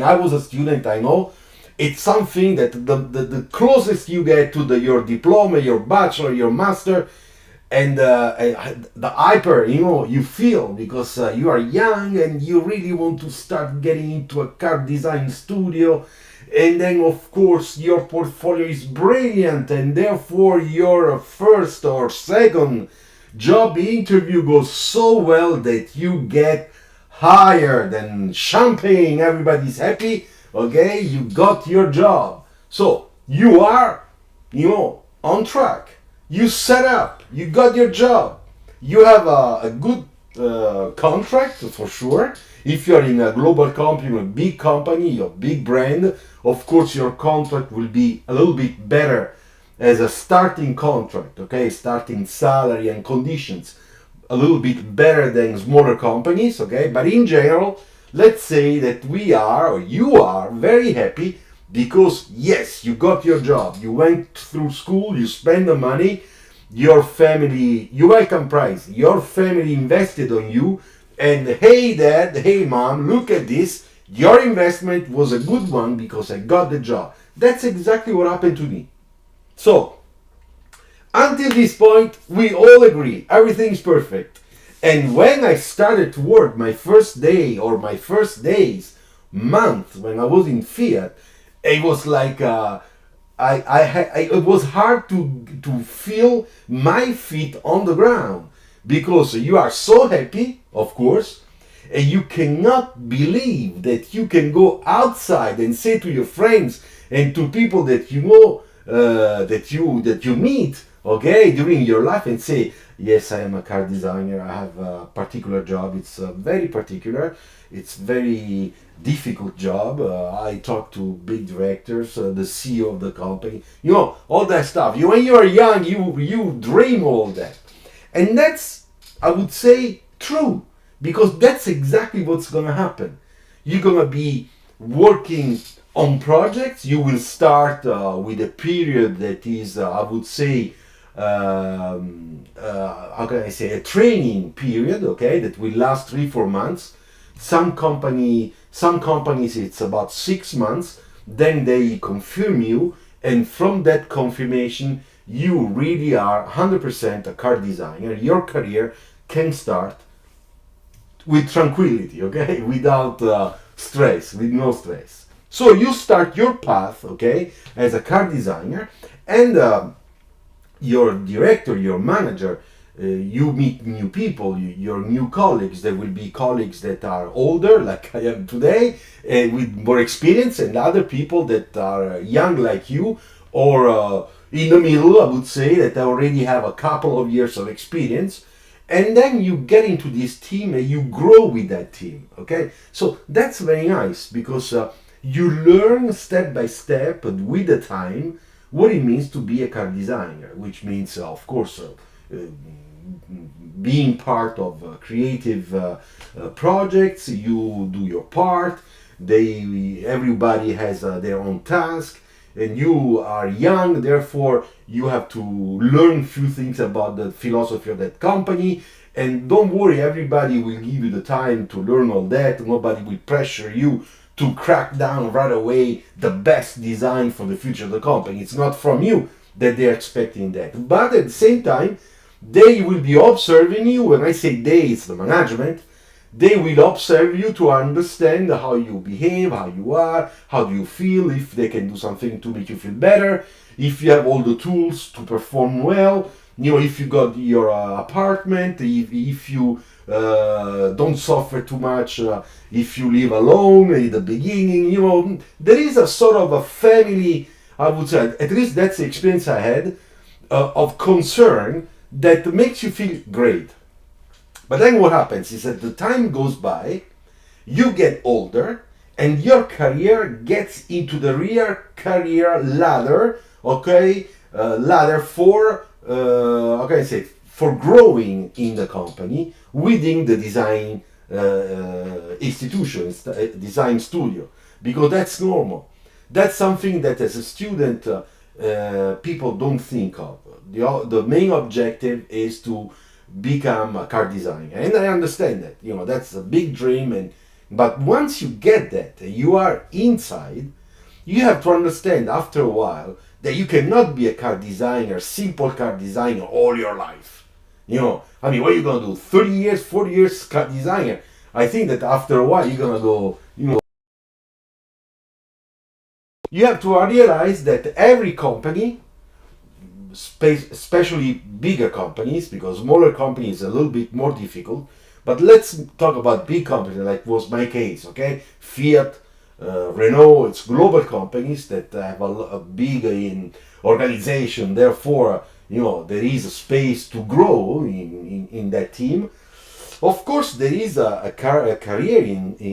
I was a student, I know. It's something that the closest you get to your diploma, your bachelor, your master, and the hyper, you feel because you are young and you really want to start getting into a car design studio. And then, of course, your portfolio is brilliant, and therefore, your first or second job interview goes so well that you get hired and champagne, everybody's happy. Okay, you got your job. So you are, on track. You set up, you got your job. You have a good contract for sure. If you're in a global company, a big company, a big brand, of course your contract will be a little bit better as a starting contract, okay, starting salary and conditions, a little bit better than smaller companies, okay, but in general, let's say that we are, or you are, very happy because yes, you got your job, you went through school, you spend the money, your family, you welcome price, your family invested on you, and hey dad, hey mom, look at this, your investment was a good one because I got the job. That's exactly what happened to me. So, until this point, we all agree everything's perfect. And when I started to work my first day or my first days, month, when I was in Fiat, it was like it was hard to feel my feet on the ground because you are so happy, of course, and you cannot believe that you can go outside and say to your friends and to people that you know that you meet, okay, during your life, and say, yes, I am a car designer, I have a particular job, it's very particular, it's very difficult job, I talk to big directors, the CEO of the company, all that stuff. When you are young, you dream all that, and that's, I would say, true, because that's exactly what's gonna happen. You're gonna be working on projects. You will start with a period that is, I would say, how can I say, a training period, okay, that will last 3-4 months. Some companies it's about 6 months. Then they confirm you, and from that confirmation, you really are 100% a car designer. Your career can start with tranquility, okay, without stress, with no stress. So you start your path, okay, as a car designer, and your director, your manager, you meet new people, your new colleagues. There will be colleagues that are older, like I am today, with more experience, and other people that are young, like you, or in the middle, I would say, that already have a couple of years of experience. And then you get into this team and you grow with that team, okay? So that's very nice because you learn step by step and with the time what it means to be a car designer, which means, of course, being part of creative projects. You do your part. Everybody has their own task, and you are young. Therefore, you have to learn few things about the philosophy of that company. And don't worry, everybody will give you the time to learn all that. Nobody will pressure you to crack down right away the best design for the future of the company. It's not from you that they're expecting that. But at the same time, they will be observing you. When I say they, it's the management. They will observe you to understand how you behave, how you are, how do you feel, if they can do something to make you feel better, if you have all the tools to perform well, if you got your apartment, if you don't suffer too much, if you live alone in the beginning, there is a sort of a family, I would say, at least that's the experience I had, of concern that makes you feel great. But then what happens is that the time goes by, you get older, and your career gets into the real career ladder, okay? Ladder for, how can I say, for growing in the company within the design institution, design studio, because that's normal. That's something that as a student people don't think of. The main objective is to become a car designer, and I understand that. That's a big dream, and But once you get that, you are inside, you have to understand after a while that you cannot be a car designer, simple car designer all your life. You know, I mean, what are you gonna do? 30 years, 40 years car designer? I think that after a while you're gonna go, you know, you have to realize that every company, especially bigger companies, because smaller companies are a little bit more difficult. But let's talk about big companies, like was my case, okay? Fiat, Renault, it's global companies that have a big in organization. Therefore, you know, there is a space to grow in that team. Of course, there is a career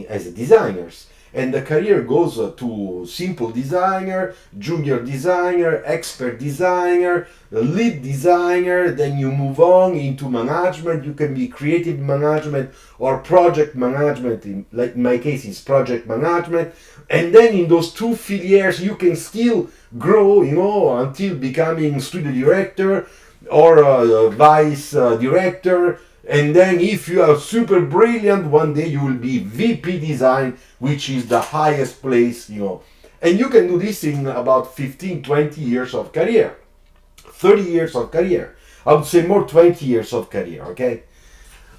as a designers, and the career goes to simple designer, junior designer, expert designer, lead designer. Then you move on into management. You can be creative management or project management. Like in my case, is project management. And then in those two filières, you can still grow, you know, until becoming studio director or vice director. And then if you are super brilliant, one day you will be VP design, which is the highest place, you know. And you can do this in about 15, 20 years of career. 30 years of career. I would say more 20 years of career, okay?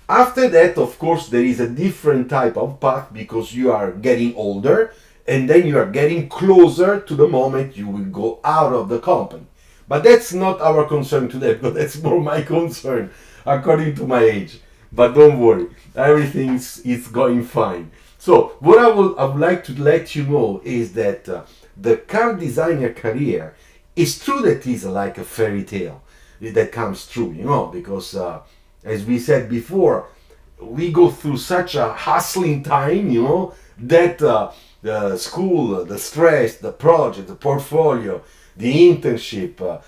After that, of course, there is a different type of path because you are getting older and then you are getting closer to the moment you will go out of the company. But that's not our concern today, because that's more my concern according to my age. But don't worry, everything is going fine. So what I would like to let you know is that the car designer career is true that is like a fairy tale that comes true, you know, because as we said before, we go through such a hustling time, you know, that the school, the stress, the project, the portfolio, the internship,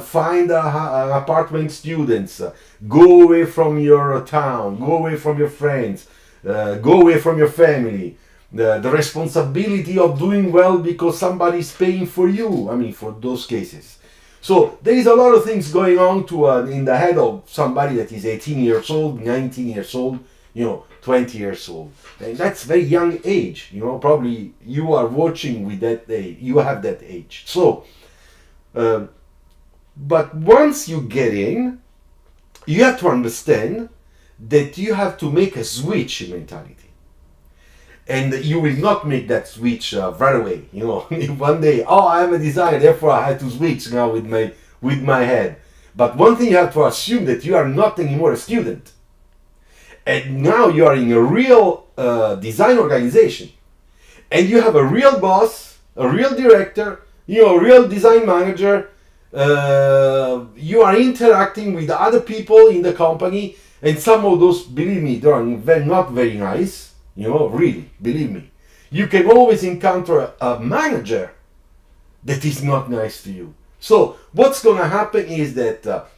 find an apartment students, go away from your town, go away from your friends, go away from your family, the responsibility of doing well because somebody's paying for you, I mean, for those cases. So there is a lot of things going on in the head of somebody that is 18 years old, 19 years old, you know, 20 years old. And that's very young age, you know, probably you are watching with that age, you have that age. So, but once you get in, you have to understand that you have to make a switch in mentality. And you will not make that switch right away, you know. One day, oh, I'm a designer, therefore I have to switch now with my head. But one thing you have to assume that you are not anymore a student. And now you are in a real design organization, and you have a real boss, a real director, you know, a real design manager. You are interacting with other people in the company, and some of those, believe me, they are not very nice. You know, really, believe me. You can always encounter a manager that is not nice to you. So what's going to happen is that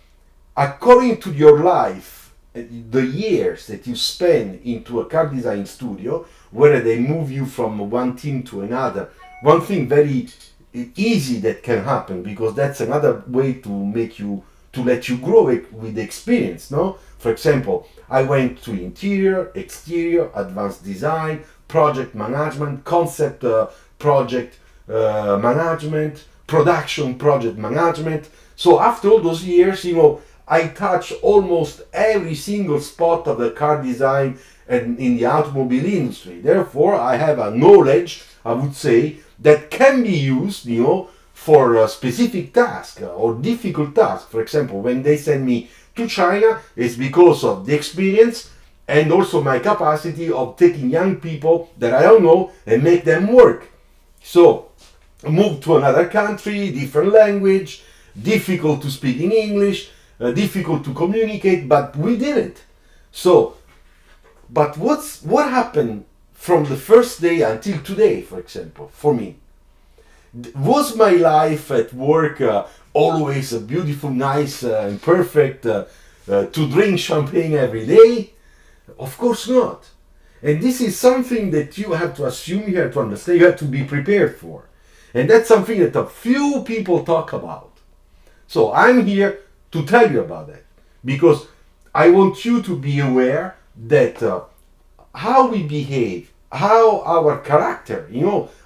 according to your life, the years that you spend into a car design studio, whether they move you from one team to another, one thing very easy that can happen, because that's another way to let you grow with experience, no? For example, I went to interior, exterior, advanced design, project management, concept project management, production project management. So after all those years, you know, I touch almost every single spot of the car design and in the automobile industry. Therefore, I have a knowledge, I would say, that can be used, you know, for a specific task or difficult task. For example, when they send me to China, it's because of the experience and also my capacity of taking young people that I don't know and make them work. So, move to another country, different language, difficult to speak in English, difficult to communicate, but we did it. So, but what happened from the first day until today, for example, for me? Was my life at work always beautiful, nice, and perfect to drink champagne every day? Of course not. And this is something that you have to assume, you have to understand, you have to be prepared for. And that's something that a few people talk about. So I'm here to tell you about that, because I want you to be aware that how we behave, how our character,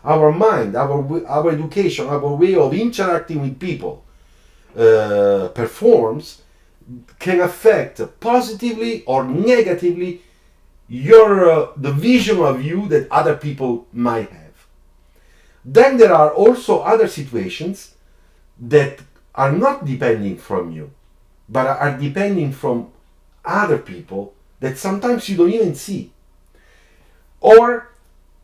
our mind, our education, our way of interacting with people performs, can affect positively or negatively your the vision of you that other people might have. Then there are also other situations that are not depending from you, but are depending from other people that sometimes you don't even see. Or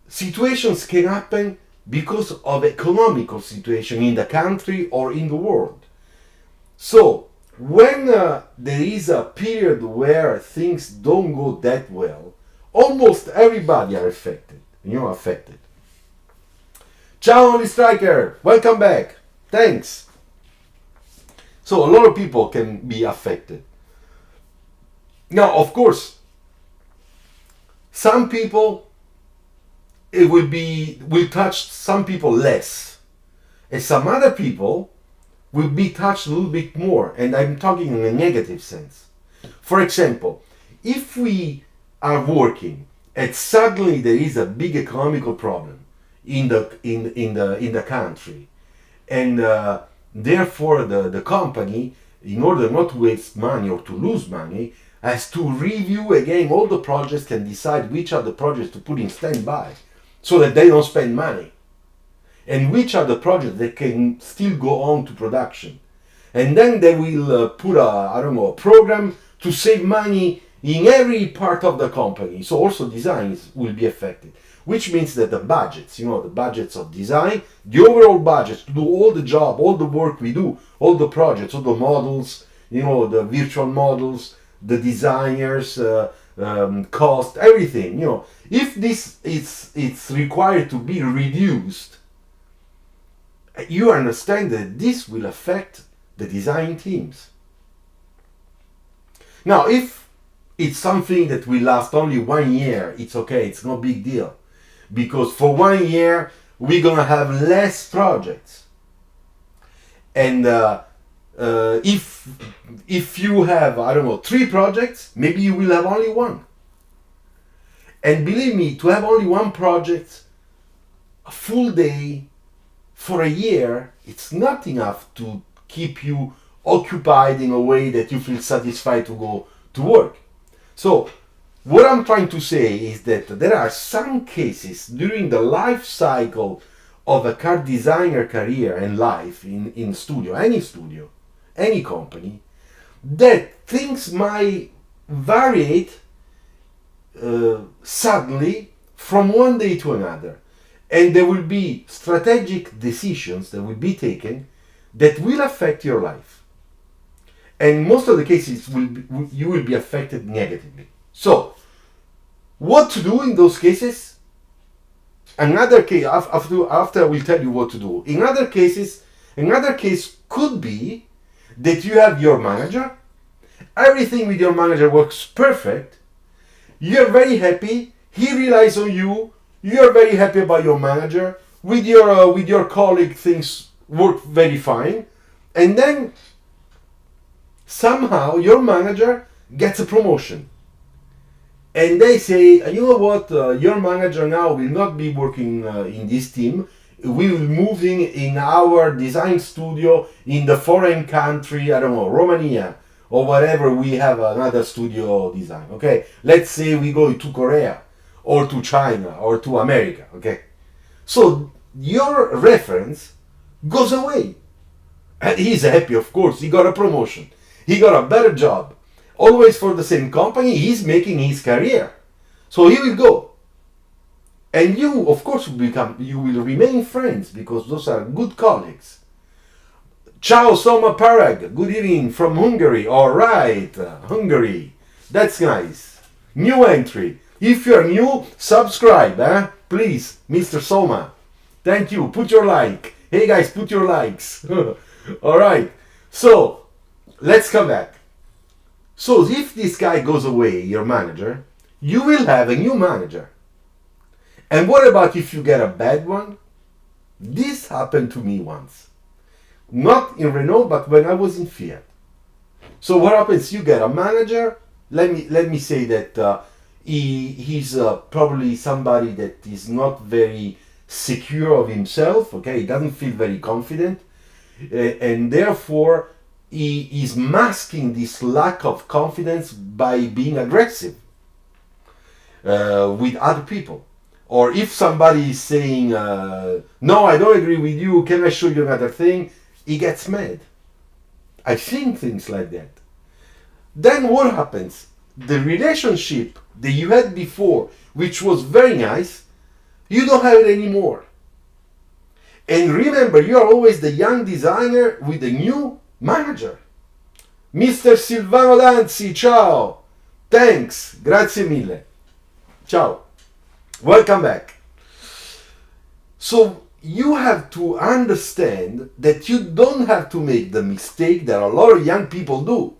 situations can happen because of economical situation in the country or in the world. So when there is a period where things don't go that well, almost everybody are affected. Affected. Ciao, Only Striker. Welcome back. Thanks. So a lot of people can be affected. Now, of course, some people will touch some people less, and some other people will be touched a little bit more. And I'm talking in a negative sense. For example, if we are working and suddenly there is a big economical problem in the country, and therefore the company, in order not to waste money or to lose money, has to review again all the projects and decide which are the projects to put in standby so that they don't spend money, and which are the projects that can still go on to production. And then they will put a program to save money in every part of the company. So also designs will be affected, which means that the budgets, the budgets of design, the overall budgets to do all the job, all the work we do, all the projects, all the models, the virtual models, the designers, cost, everything, if this it's required to be reduced, you understand that this will affect the design teams. Now, if it's something that will last only 1 year, it's okay, it's no big deal. Because for 1 year, we're gonna have less projects. And if you have, 3 projects, maybe you will have only 1. And believe me, to have only 1 project, a full day, for a year, it's not enough to keep you occupied in a way that you feel satisfied to go to work. So, what I'm trying to say is that there are some cases during the life cycle of a car designer career and life in studio, any company, that things might vary suddenly from one day to another. And there will be strategic decisions that will be taken that will affect your life. And most of the cases you will be affected negatively. So, what to do in those cases? Another case, after I will tell you what to do. Another case could be that you have your manager, everything with your manager works perfect, you're very happy, he relies on you, you're very happy about your manager, with your colleague things work very fine, and then somehow your manager gets a promotion. And they say, you know what, your manager now will not be working in this team, we will move in our design studio in the foreign country, I don't know, Romania, or whatever, we have another studio design, okay? Let's say we go to Korea, or to China, or to America, okay? So your reference goes away. And he's happy, of course, he got a promotion, he got a better job, always for the same company, he's making his career. So he will go. And you, of course, you will remain friends because those are good colleagues. Ciao Soma Parag, good evening from Hungary. All right, Hungary. That's nice. New entry. If you're new, subscribe, please, Mr. Soma. Thank you. Put your like. Hey guys, put your likes. All right. So, let's come back. So if this guy goes away, your manager, you will have a new manager. And what about if you get a bad one? This happened to me once. Not in Renault, but when I was in Fiat. So what happens? You get a manager. Let me say that He's probably somebody that is not very secure of himself. Okay, he doesn't feel very confident, and therefore he is masking this lack of confidence by being aggressive with other people. Or if somebody is saying, no, I don't agree with you, can I show you another thing? He gets mad. I've seen things like that. Then what happens? The relationship that you had before, which was very nice, you don't have it anymore. And remember, you are always the young designer with the new manager. Mr. Silvano Danzi, ciao. Thanks. Grazie mille. Ciao. Welcome back. So you have to understand that you don't have to make the mistake that a lot of young people do.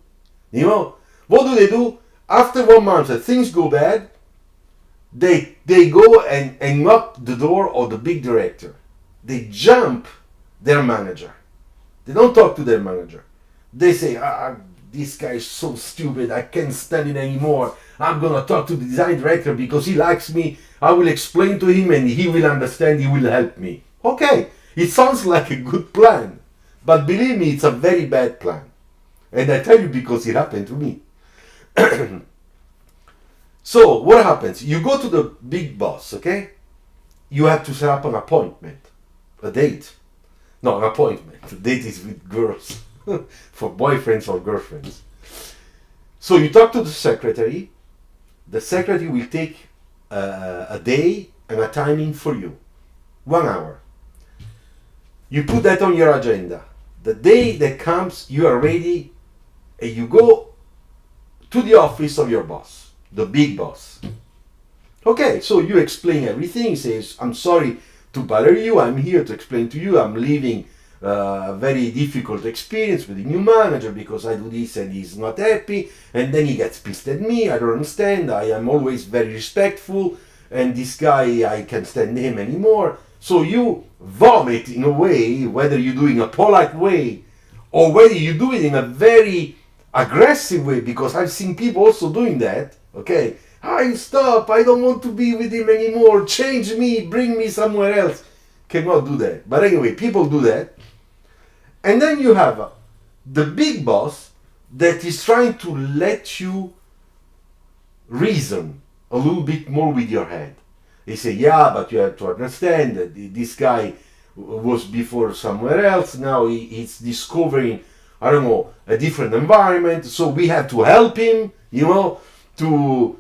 You know, what do? After 1 month, things go bad, they go and knock the door of the big director. They jump their manager. They don't talk to their manager. They say, this guy is so stupid, I can't stand it anymore. I'm gonna talk to the design director because he likes me. I will explain to him and he will understand, he will help me. Okay, it sounds like a good plan, but believe me, it's a very bad plan. And I tell you because it happened to me. So what happens? You go to the big boss, okay? You have to set up an appointment, a date. No, an appointment. A date is with girls, for boyfriends or girlfriends. So you talk to the secretary. The secretary will take a day and a timing for you. 1 hour. You put that on your agenda. The day that comes, you are ready and you go to the office of your boss, the big boss. Okay, so you explain everything. He says, I'm sorry to bother you. I'm here to explain to you. I'm leaving a very difficult experience with the new manager because I do this and he's not happy. And then he gets pissed at me. I don't understand. I am always very respectful. And this guy, I can't stand him anymore. So you vomit in a way, whether you do it in a polite way or whether you do it in a very aggressive way, because I've seen people also doing that. Okay, stop, I don't want to be with him anymore, change me, bring me somewhere else. Cannot do that. But anyway, people do that. And then you have the big boss that is trying to let you reason a little bit more with your head. They say, yeah, but you have to understand that this guy was before somewhere else. Now he's discovering, I don't know, a different environment. So we have to help him, to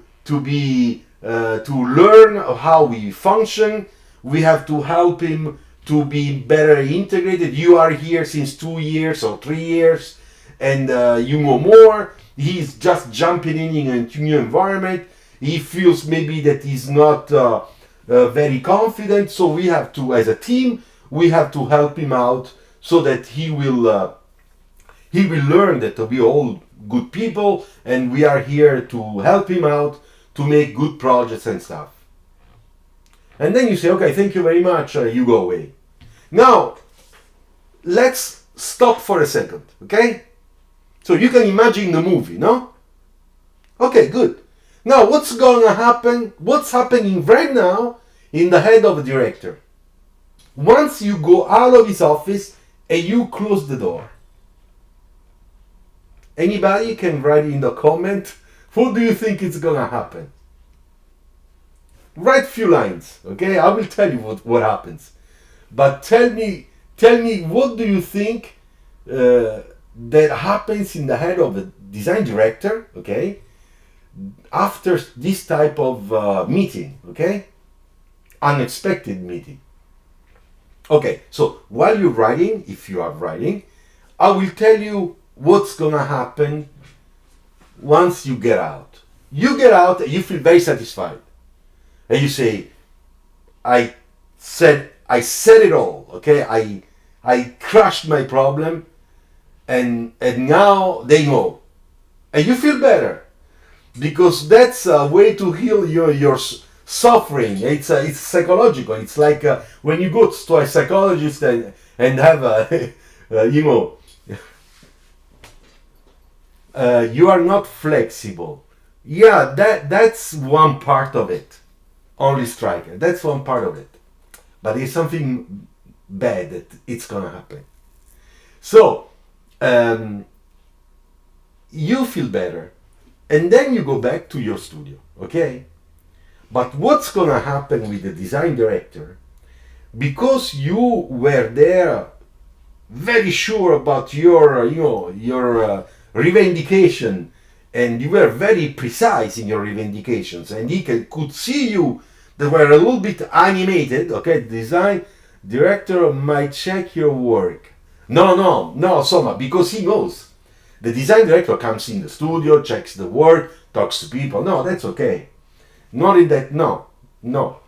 learn how we function. We have to help him to be better integrated. You are here since 2 years or 3 years, and you know more. He's just jumping in a new environment. He feels maybe that he's not very confident. So we have to, as a team, we have to help him out so that he will learn that we are all good people and we are here to help him out to make good projects and stuff. And then you say, okay, thank you very much, you go away. Now, let's stop for a second, okay? So you can imagine the movie, no? Okay, good. Now, what's going to happen? What's happening right now in the head of a director? Once you go out of his office and you close the door. Anybody can write in the comment, what do you think is going to happen? Write few lines, okay? I will tell you what happens. But tell me what do you think that happens in the head of a design director, okay? After this type of meeting, okay? Unexpected meeting. Okay, so while you're writing, if you are writing, I will tell you what's gonna happen once you get out. You get out and you feel very satisfied. And you say, I said it all, okay? I crushed my problem and now they know. And you feel better. Because that's a way to heal your suffering. It's psychological. It's like when you go to a psychologist and have a, you are not flexible. Yeah, that's one part of it. Only striker. That's one part of it. But it's something bad that it's gonna happen. So you feel better, and then you go back to your studio, okay? But what's gonna happen with the design director? Because you were there very sure about your your revendication, and you were very precise in your revendications, and he could see you that were a little bit animated, okay? The design director might check your work. No, Soma, because he knows the design director comes in the studio, checks the work, talks to people. No, that's okay. Not in that. No,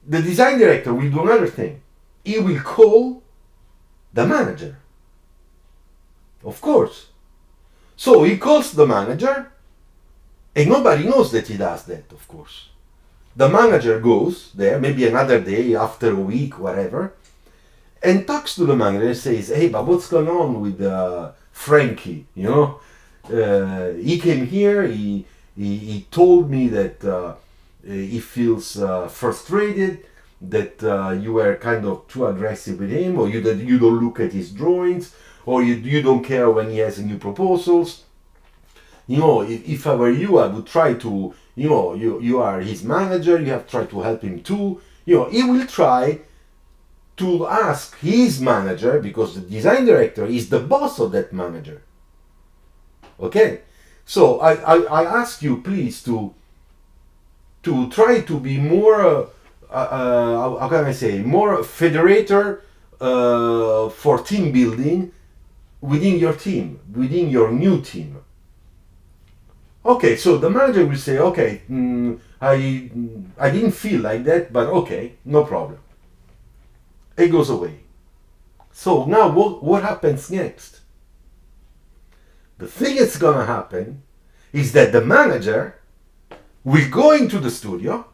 the design director will do another thing. He will call the manager, of course. So he calls the manager, and nobody knows that he does that, of course. The manager goes there, maybe another day, after a week, whatever, and talks to the manager and says, hey, but what's going on with Frankie? You know, he came here, he told me that he feels frustrated, that you were kind of too aggressive with him, or that you don't look at his drawings, or you don't care when he has new proposals. You know, if I were you, I would try to, you know, you are his manager, you have to try to help him too. You know, he will try to ask his manager, because the design director is the boss of that manager. Okay? So I ask you, please, to try to be more, how can I say, more federator for team building within your team, within your new team. Okay, so the manager will say, okay, I didn't feel like that, but okay, no problem. It goes away. So now what happens next? The thing that's gonna happen is that the manager will go into the studio,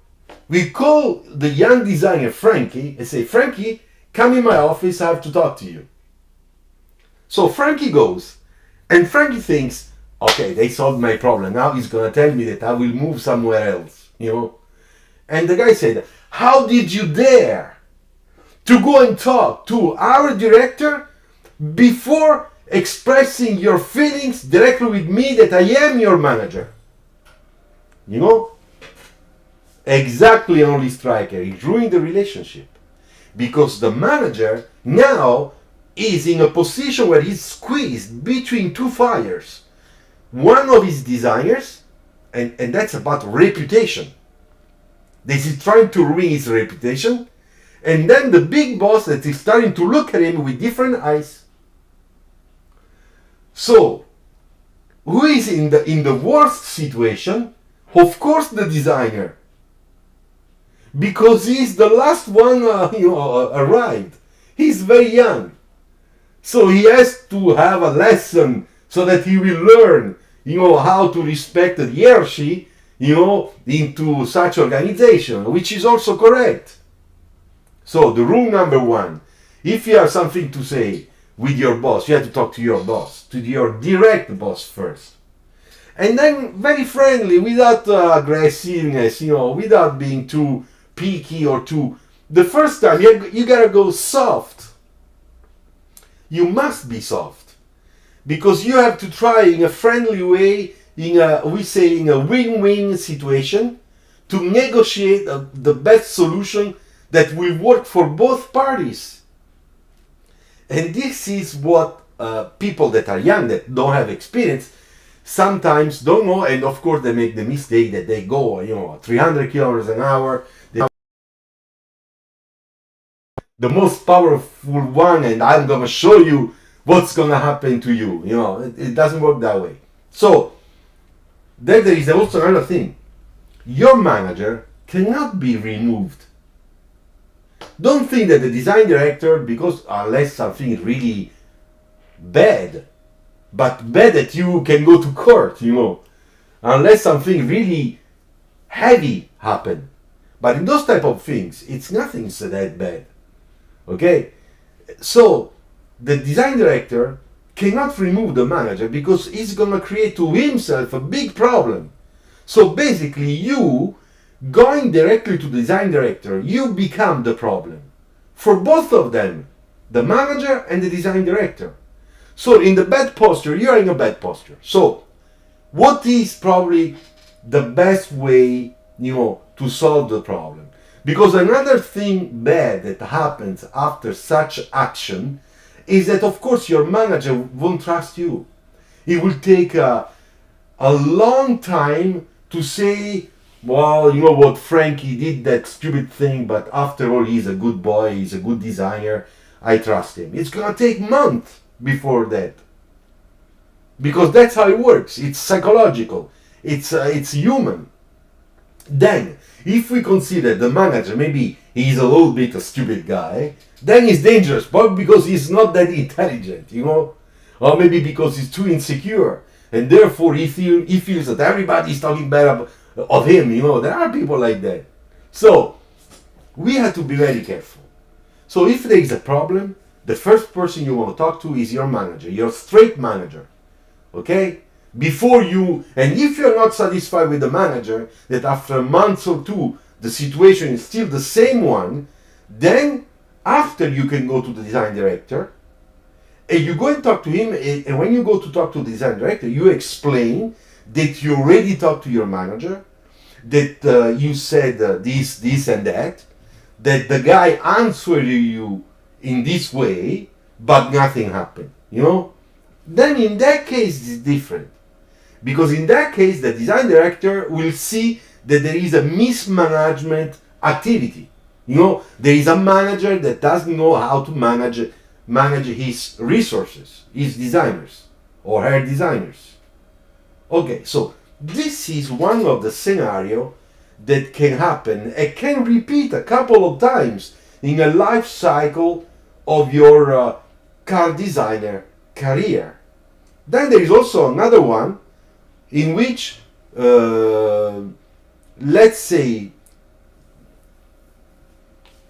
will call the young designer Frankie and say, Frankie, come in my office, I have to talk to you. So Frankie goes, and Frankie thinks, okay, they solved my problem. Now he's gonna tell me that I will move somewhere else, you know. And the guy said, how did you dare to go and talk to our director before expressing your feelings directly with me that I am your manager? You know? Exactly, only striker. He ruined the relationship. Because the manager now is in a position where he's squeezed between two fires. One of his designers, and that's about reputation. This is trying to ruin his reputation. And then the big boss that is starting to look at him with different eyes. So, who is in the worst situation? Of course, the designer, because he's the last one, arrived. He's very young, so he has to have a lesson so that he will learn, how to respect the hierarchy, into such organization, which is also correct. So the rule number one: if you have something to say with your boss, you have to talk to your boss, to your direct boss first. And then very friendly, without aggressiveness, without being too picky or too... The first time, you gotta go soft. You must be soft. Because you have to try in a friendly way, in a win-win situation, to negotiate the best solution that will work for both parties. And this is what people that are young, that don't have experience, sometimes don't know, and of course they make the mistake that they go, 300 kilometers an hour, the most powerful one, and I'm gonna show you what's gonna happen to you. It doesn't work that way. So then there is also another thing: your manager cannot be removed. Don't think that the design director, because unless something really bad, but bad that you can go to court, unless something really heavy happen. But in those type of things, it's nothing so that bad. Okay? So the design director cannot remove the manager because he's gonna create to himself a big problem. So basically, you going directly to the design director, you become the problem for both of them, the manager and the design director. So in the bad posture, you are in a bad posture. So what is probably the best way, to solve the problem? Because another thing bad that happens after such action is that, of course, your manager won't trust you. It will take a long time to say, well, you know what, Frankie did that stupid thing, but after all, he's a good boy, he's a good designer, I trust him. It's gonna take months before that. Because that's how it works. It's psychological. It's human. Then, if we consider the manager, maybe he's a little bit a stupid guy, then he's dangerous, but because he's not that intelligent, or maybe because he's too insecure, and therefore he feels that everybody's talking bad of him. There are people like that. So we have to be very careful. So if there is a problem, the first person you want to talk to is your manager, your straight manager. Okay? Before you, and if you're not satisfied with the manager, that after a month or two the situation is still the same one, then after you can go to the design director and you go and talk to him, and when you go to talk to the design director, you explain that you already talked to your manager, that you said this and that the guy answered you in this way, but nothing happened, then in that case it's different. Because in that case, the design director will see that there is a mismanagement activity. There is a manager that doesn't know how to manage his resources, his designers or her designers. Okay, so this is one of the scenarios that can happen and can repeat a couple of times in a life cycle of your car designer career. Then there is also another one in which, let's say,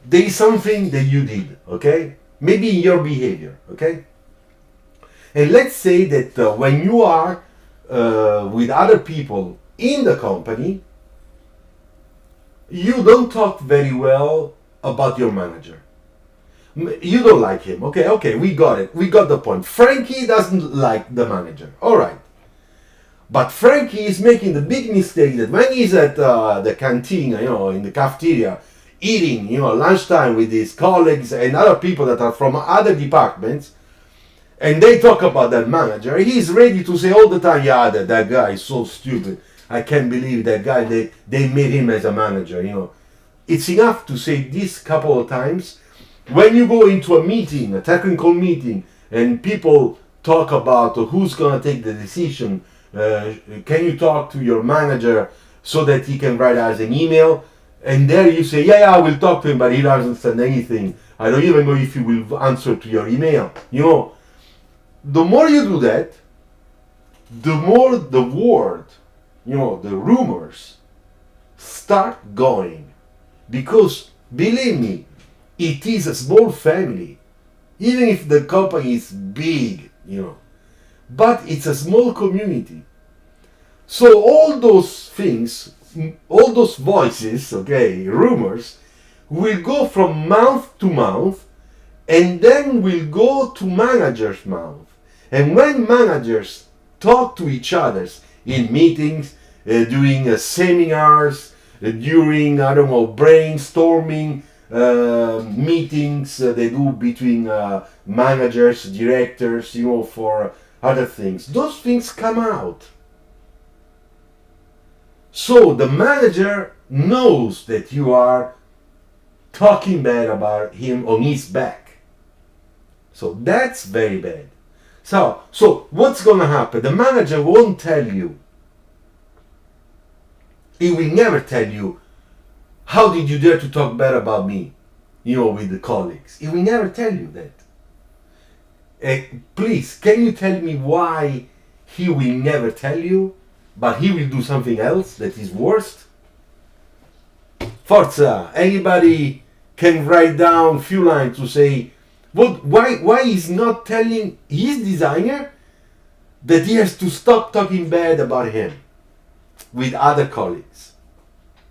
there is something that you did, okay? Maybe in your behavior, okay? And let's say that when you are with other people in the company, you don't talk very well about your manager. You don't like him. Okay, we got it. We got the point. Frankie doesn't like the manager. All right. But Frankie is making the big mistake that when he's at the canteen, in the cafeteria, eating, lunchtime with his colleagues and other people that are from other departments, and they talk about that manager, he's ready to say all the time, yeah, that guy is so stupid. I can't believe that guy, they made him as a manager, It's enough to say this couple of times. When you go into a meeting, a technical meeting, and people talk about who's going to take the decision, can you talk to your manager so that he can write us an email? And there you say, yeah, I will talk to him, but he doesn't send anything. I don't even know if he will answer to your email. The more you do that, the more the word, the rumors start going. Because, believe me, it is a small family. Even if the company is big, but it's a small community. So all those things, all those voices, rumors, will go from mouth to mouth, and then will go to managers' mouth. And when managers talk to each other in meetings, during seminars, during, brainstorming meetings they do between managers, directors, for other things, those things come out. So the manager knows that you are talking bad about him on his back. So that's very bad. So what's gonna happen? The manager won't tell you. He will never tell you, how did you dare to talk bad about me, with the colleagues? He will never tell you that. Please, can you tell me why he will never tell you, but he will do something else that is worse? Forza, anybody can write down a few lines to say Why he's not telling his designer that he has to stop talking bad about him with other colleagues,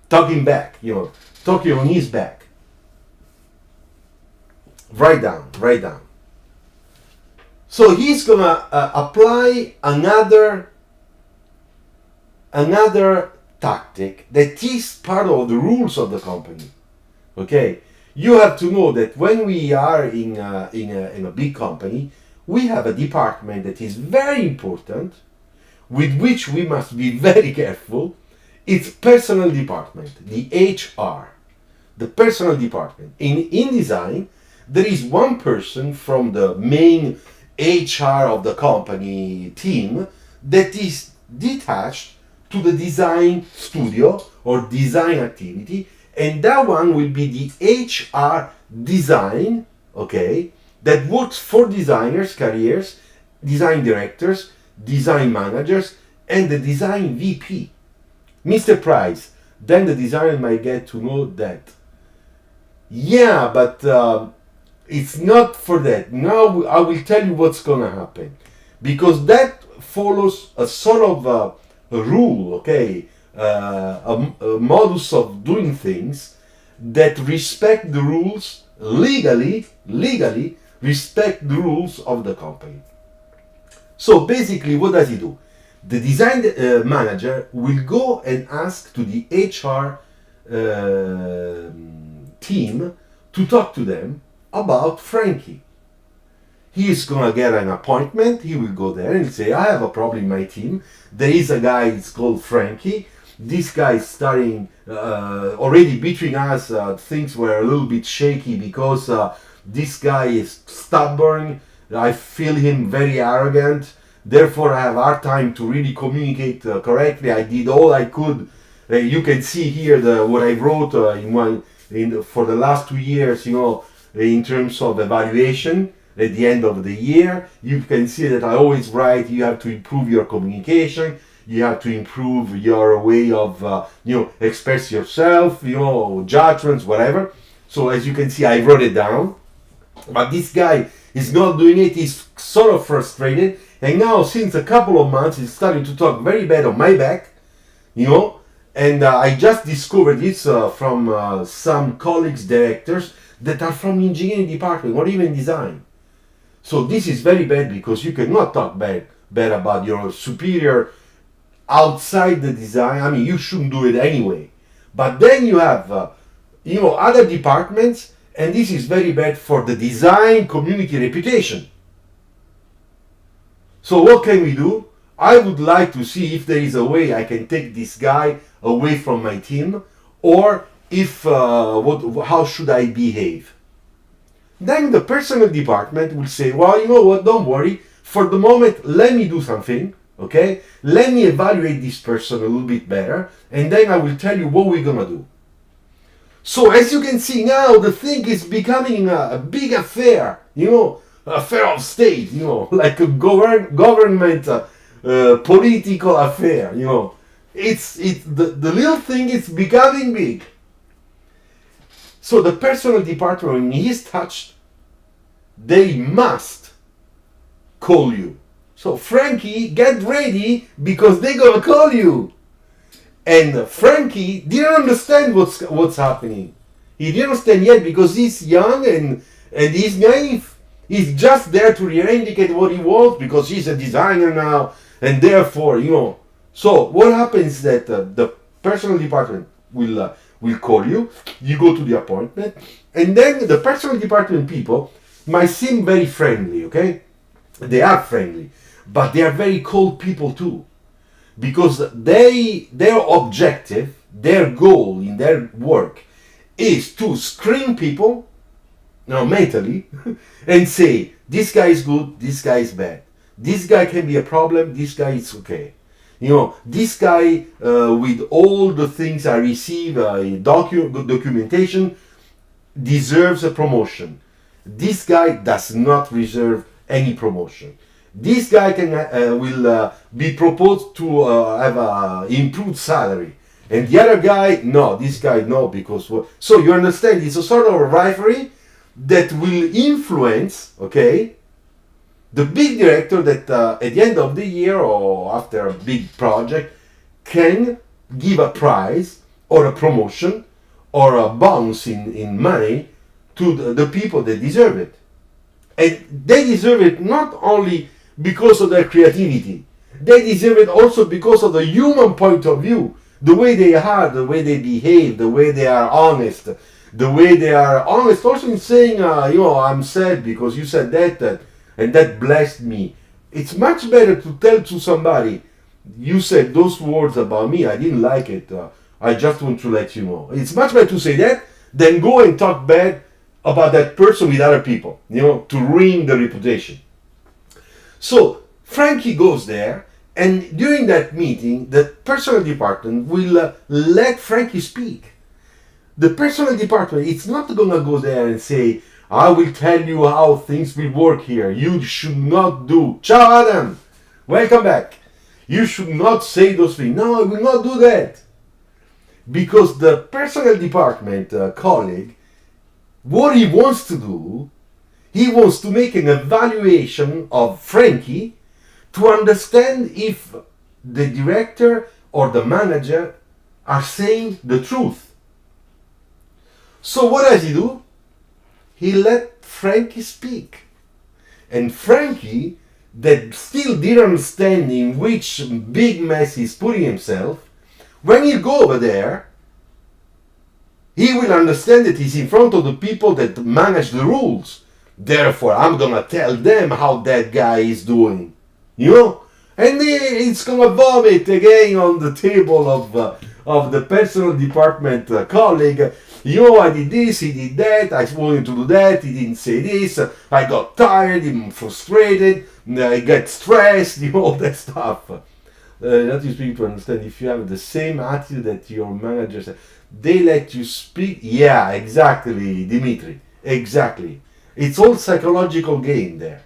talking back, talking on his back. Write down. So he's gonna apply another tactic that is part of the rules of the company. Okay, you have to know that when we are in a big company, we have a department that is very important, with which we must be very careful. It's personal department, the HR, the personal department. In design, there is one person from the main HR of the company team that is detached to the design studio or design activity, and that one will be the HR design, okay, that works for designers, careers, design directors, design managers, and the design VP. Mr. Price, then the designer might get to know that, yeah, but it's not for that. Now I will tell you what's gonna happen, because that follows a sort of a rule, okay, a modus of doing things that respect the rules legally respect the rules of the company. So basically, what does he do? The design manager will go and ask to the HR team to talk to them about Frankie. He is gonna get an appointment. He will go there and say, I have a problem in my team. There is a guy, it's called Frankie. This guy is starting already between us. Things were a little bit shaky because this guy is stubborn. I feel him very arrogant. Therefore, I have a hard time to really communicate correctly. I did all I could. You can see here what I wrote for the last 2 years, in terms of evaluation at the end of the year. You can see that I always write, you have to improve your communication, you have to improve your way of, express yourself, judgments, whatever. So as you can see, I wrote it down. But this guy is not doing it, he's sort of frustrated. And now, since a couple of months, he's starting to talk very bad on my back, And I just discovered this from some colleagues, directors, that are from the engineering department or even design. So this is very bad, because you cannot talk bad about your superior outside the design. I mean, you shouldn't do it anyway. But then you have, other departments, and this is very bad for the design community reputation. So what can we do? I would like to see if there is a way I can take this guy away from my team, or if how should I behave? Then the personal department will say, well, you know what, don't worry. For the moment, let me do something, okay? Let me evaluate this person a little bit better, and then I will tell you what we're gonna do. So as you can see now, the thing is becoming a big affair, affair of state, like a government political affair, It's the little thing is becoming big. So the personal department, when he's touched, they must call you. So Frankie, get ready, because they're gonna call you. And Frankie didn't understand what's happening. He didn't understand yet, because he's young and he's naive. He's just there to re-indicate what he wants, because he's a designer now, and therefore, So what happens is that the personal department will call you. You go to the appointment, and then the personal department people might seem very friendly. Okay, they are friendly, but they are very cold people too, because their objective, their goal in their work, is to screen people, mentally, and say, this guy is good, this guy is bad, this guy can be a problem, this guy is okay. This guy, with all the things I receive, documentation, deserves a promotion. This guy does not deserve any promotion. This guy will be proposed to have an improved salary. And the other guy, no, this guy, no, because... So you understand, it's a sort of rivalry that will influence, okay, the big director that at the end of the year or after a big project can give a prize or a promotion or a bonus in money to the people that deserve it. And they deserve it not only because of their creativity, they deserve it also because of the human point of view, the way they are, the way they behave, the way they are honest, the way they are honest also in saying, I'm sad because you said that, and that blessed me. It's much better to tell to somebody, you said those words about me, I didn't like it, I just want to let you know. It's much better to say that than go and talk bad about that person with other people, to ruin the reputation. So Frankie goes there, and during that meeting, the personal department will let Frankie speak. The personal department, it's not gonna go there and say, I will tell you how things will work here. You should not do. Ciao, Adam. Welcome back. You should not say those things. No, I will not do that. Because the personal department colleague, what he wants to do, he wants to make an evaluation of Frankie to understand if the director or the manager are saying the truth. So what does he do? He let Frankie speak. And Frankie, that still didn't understand in which big mess he's putting himself, when he go over there, he will understand that he's in front of the people that manage the rules. Therefore, I'm gonna tell them how that guy is doing. And it's gonna vomit again on the table of the personal department colleague. I did this, he did that, I wanted to do that, he didn't say this, I got tired, I'm frustrated, I get stressed, all that stuff. That is people to understand, if you have the same attitude that your manager said, they let you speak. Yeah, exactly, Dimitri, exactly. It's all psychological game there.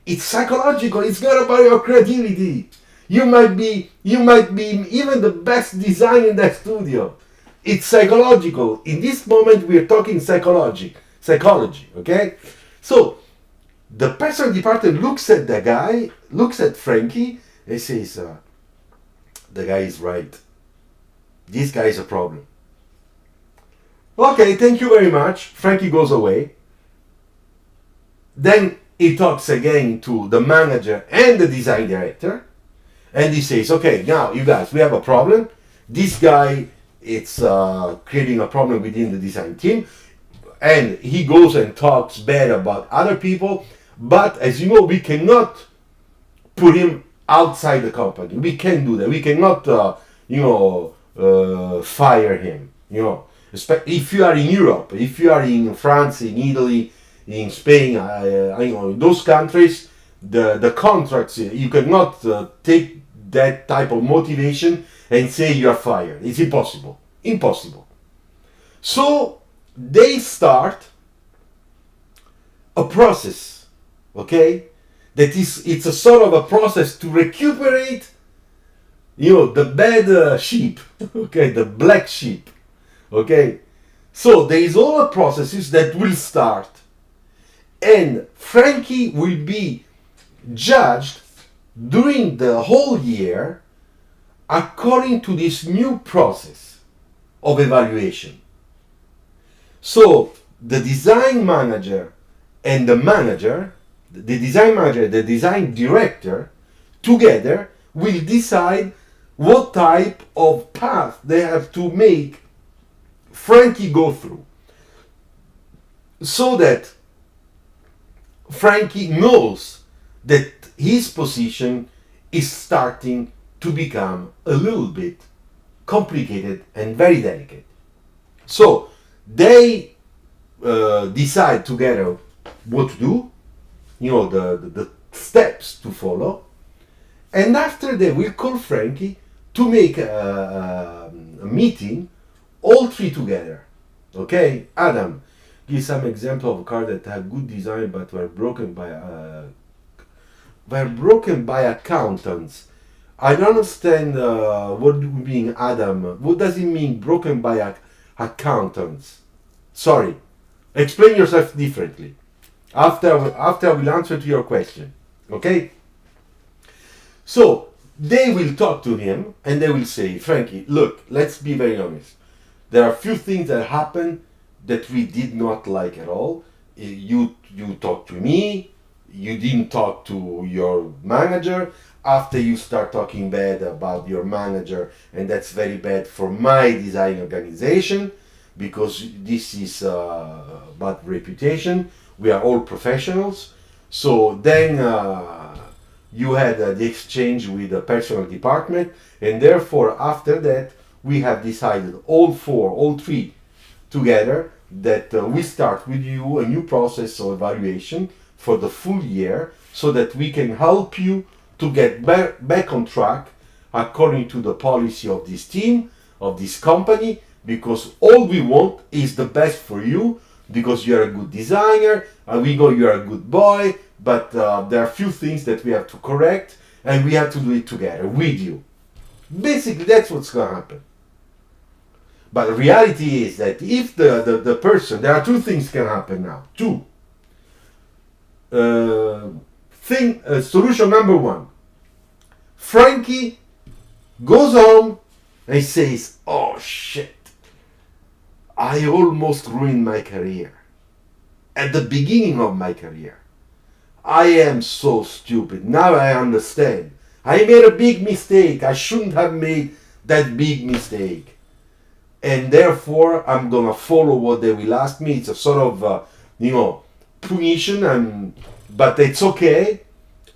It's psychological, it's not about your creativity. You might be even the best designer in that studio. It's psychological. In this moment, we are talking psychology, okay? So, the personal department looks at the guy, looks at Frankie, and says, the guy is right. This guy is a problem. Okay, thank you very much. Frankie goes away. Then he talks again to the manager and the design director, and he says, okay, now you guys, we have a problem. This guy, it's creating a problem within the design team, and he goes and talks bad about other people, but as you know, we cannot put him outside the company. We can't do that. We cannot, fire him. If you are in Europe, if you are in France, in Italy, in Spain, those countries, the contracts, you cannot take that type of motivation and say you are fired. It's impossible. Impossible. So they start a process, okay? It's a sort of a process to recuperate, the bad sheep, okay, the black sheep, okay? So there is all the processes that will start, and Frankie will be judged during the whole year according to this new process of evaluation. So the design manager and the manager, the design manager, the design director, together will decide what type of path they have to make Frankie go through, so that Frankie knows that his position is starting to become a little bit complicated and very delicate. So they decide together what to do, the steps to follow, and after they will call Frankie to make a meeting, all three together. Okay, Adam, give some example of a car that had good design but were broken by accountants. I don't understand what do you mean, Adam. What does it mean broken by accountants? Sorry, Explain yourself differently. After I will answer to your question. Okay? So, they will talk to him and they will say, Frankie, look, let's be very honest. There are a few things that happened that we did not like at all. You talked to me, you didn't talk to your manager. After you start talking bad about your manager, and that's very bad for my design organization, because this is bad reputation. We are all professionals. So then you had the exchange with the personal department, and therefore after that we have decided all three together that we start with you a new process of evaluation for the full year, so that we can help you to get back on track according to the policy of this team, of this company, because all we want is the best for you, because you're a good designer, we know you're a good boy, but there are a few things that we have to correct, and we have to do it together with you. Basically, that's what's going to happen. But the reality is that if the person, there are two things can happen now. Two. Solution number one. Frankie goes home and says, oh shit, I almost ruined my career. At the beginning of my career. I am so stupid. Now I understand. I made a big mistake. I shouldn't have made that big mistake. And therefore, I'm gonna follow what they will ask me. It's a sort of, punition, but it's okay.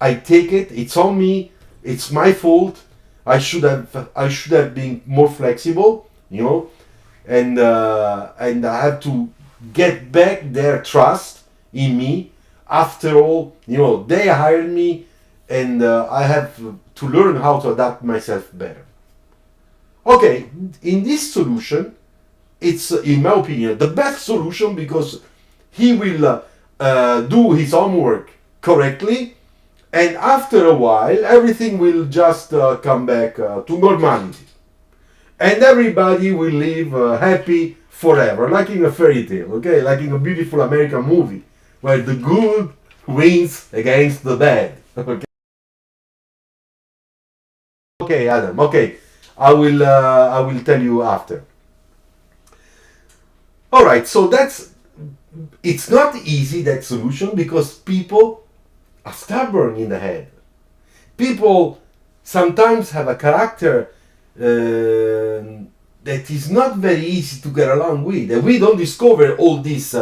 I take it. It's on me. It's my fault. I should have been more flexible, and I have to get back their trust in me. After all, they hired me, and I have to learn how to adapt myself better. Okay, in this solution, it's, in my opinion, the best solution, because he will do his homework correctly, and after a while, everything will just come back to normality. And everybody will live happy forever, like in a fairy tale, okay? Like in a beautiful American movie, where the good wins against the bad. Okay, okay, Adam. Okay, I will tell you after. All right. So it's not easy, that solution, because people are stubborn in the head. People sometimes have a character that is not very easy to get along with, and we don't discover all this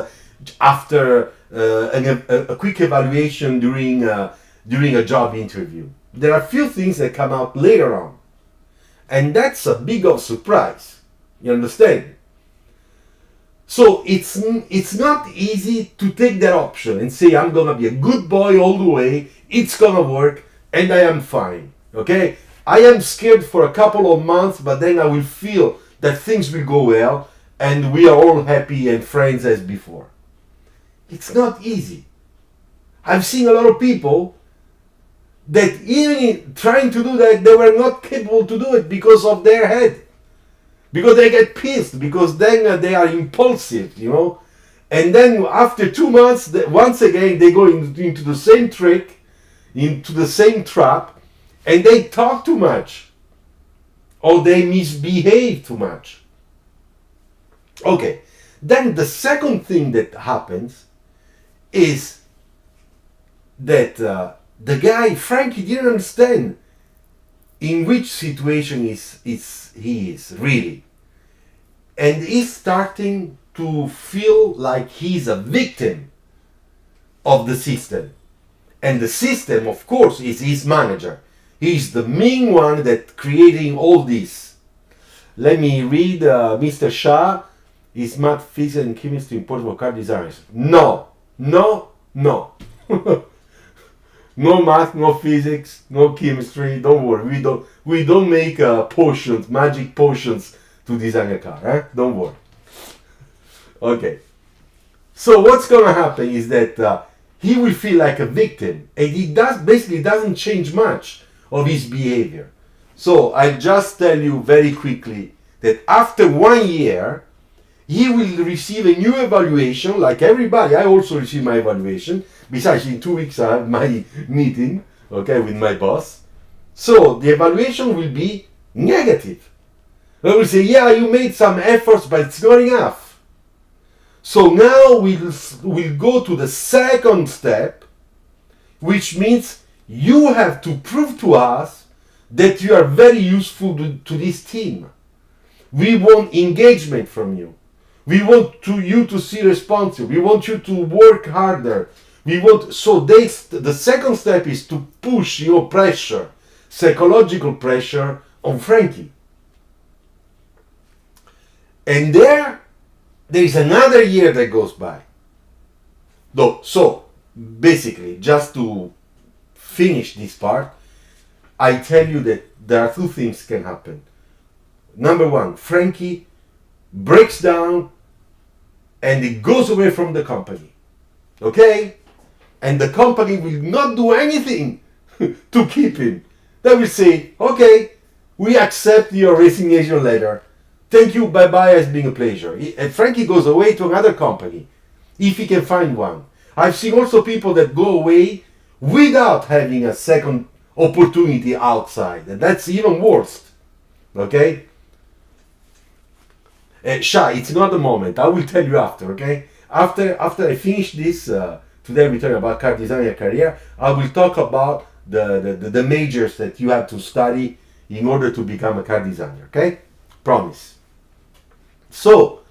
after a quick evaluation during a job interview. There are few things that come out later on, and that's a big of surprise. You understand? So it's not easy to take that option and say, I'm gonna be a good boy all the way, it's gonna work, and I am fine. Okay? I am scared for a couple of months, but then I will feel that things will go well, and we are all happy and friends as before. It's not easy. I've seen a lot of people that even trying to do that, they were not capable to do it because of their head. Because they get pissed, because then they are impulsive, And then after 2 months, once again, they go into the same trick, into the same trap, and they talk too much. Or they misbehave too much. Okay, then the second thing that happens is that the guy, Frankie, didn't understand in which situation he is really, and he's starting to feel like he's a victim of the system, and the system, of course, is his manager. He's the main one that creating all this. Let me read Mr. Shah. Is math, physics, and chemistry important for car designers? No. No math, no physics, no chemistry. Don't worry. We don't make potions, magic potions to design a car. Don't worry. Okay. So what's gonna happen is that he will feel like a victim, and he doesn't change much of his behavior. So I'll just tell you very quickly that after 1 year, he will receive a new evaluation, like everybody. I also receive my evaluation. Besides, in 2 weeks I have my meeting, okay, with my boss. So the evaluation will be negative. They will say, yeah, you made some efforts, but it's not enough. So now we'll go to the second step, which means you have to prove to us that you are very useful to this team. We want engagement from you. We want you to see responsible. We want you to work harder. The second step is to push your pressure, psychological pressure, on Frankie. And there is another year that goes by. So basically, just to finish this part, I tell you that there are two things can happen. Number one, Frankie breaks down and he goes away from the company. Okay? And the company will not do anything to keep him. They will say, okay, we accept your resignation letter. Thank you, bye-bye, it's been a pleasure. And Frankie goes away to another company, if he can find one. I've seen also people that go away without having a second opportunity outside. And that's even worse. Okay? Shai, it's not the moment. I will tell you after, okay? After I finish this, today we talk about car design and career, I will talk about the majors that you have to study in order to become a car designer, okay? Promise. So,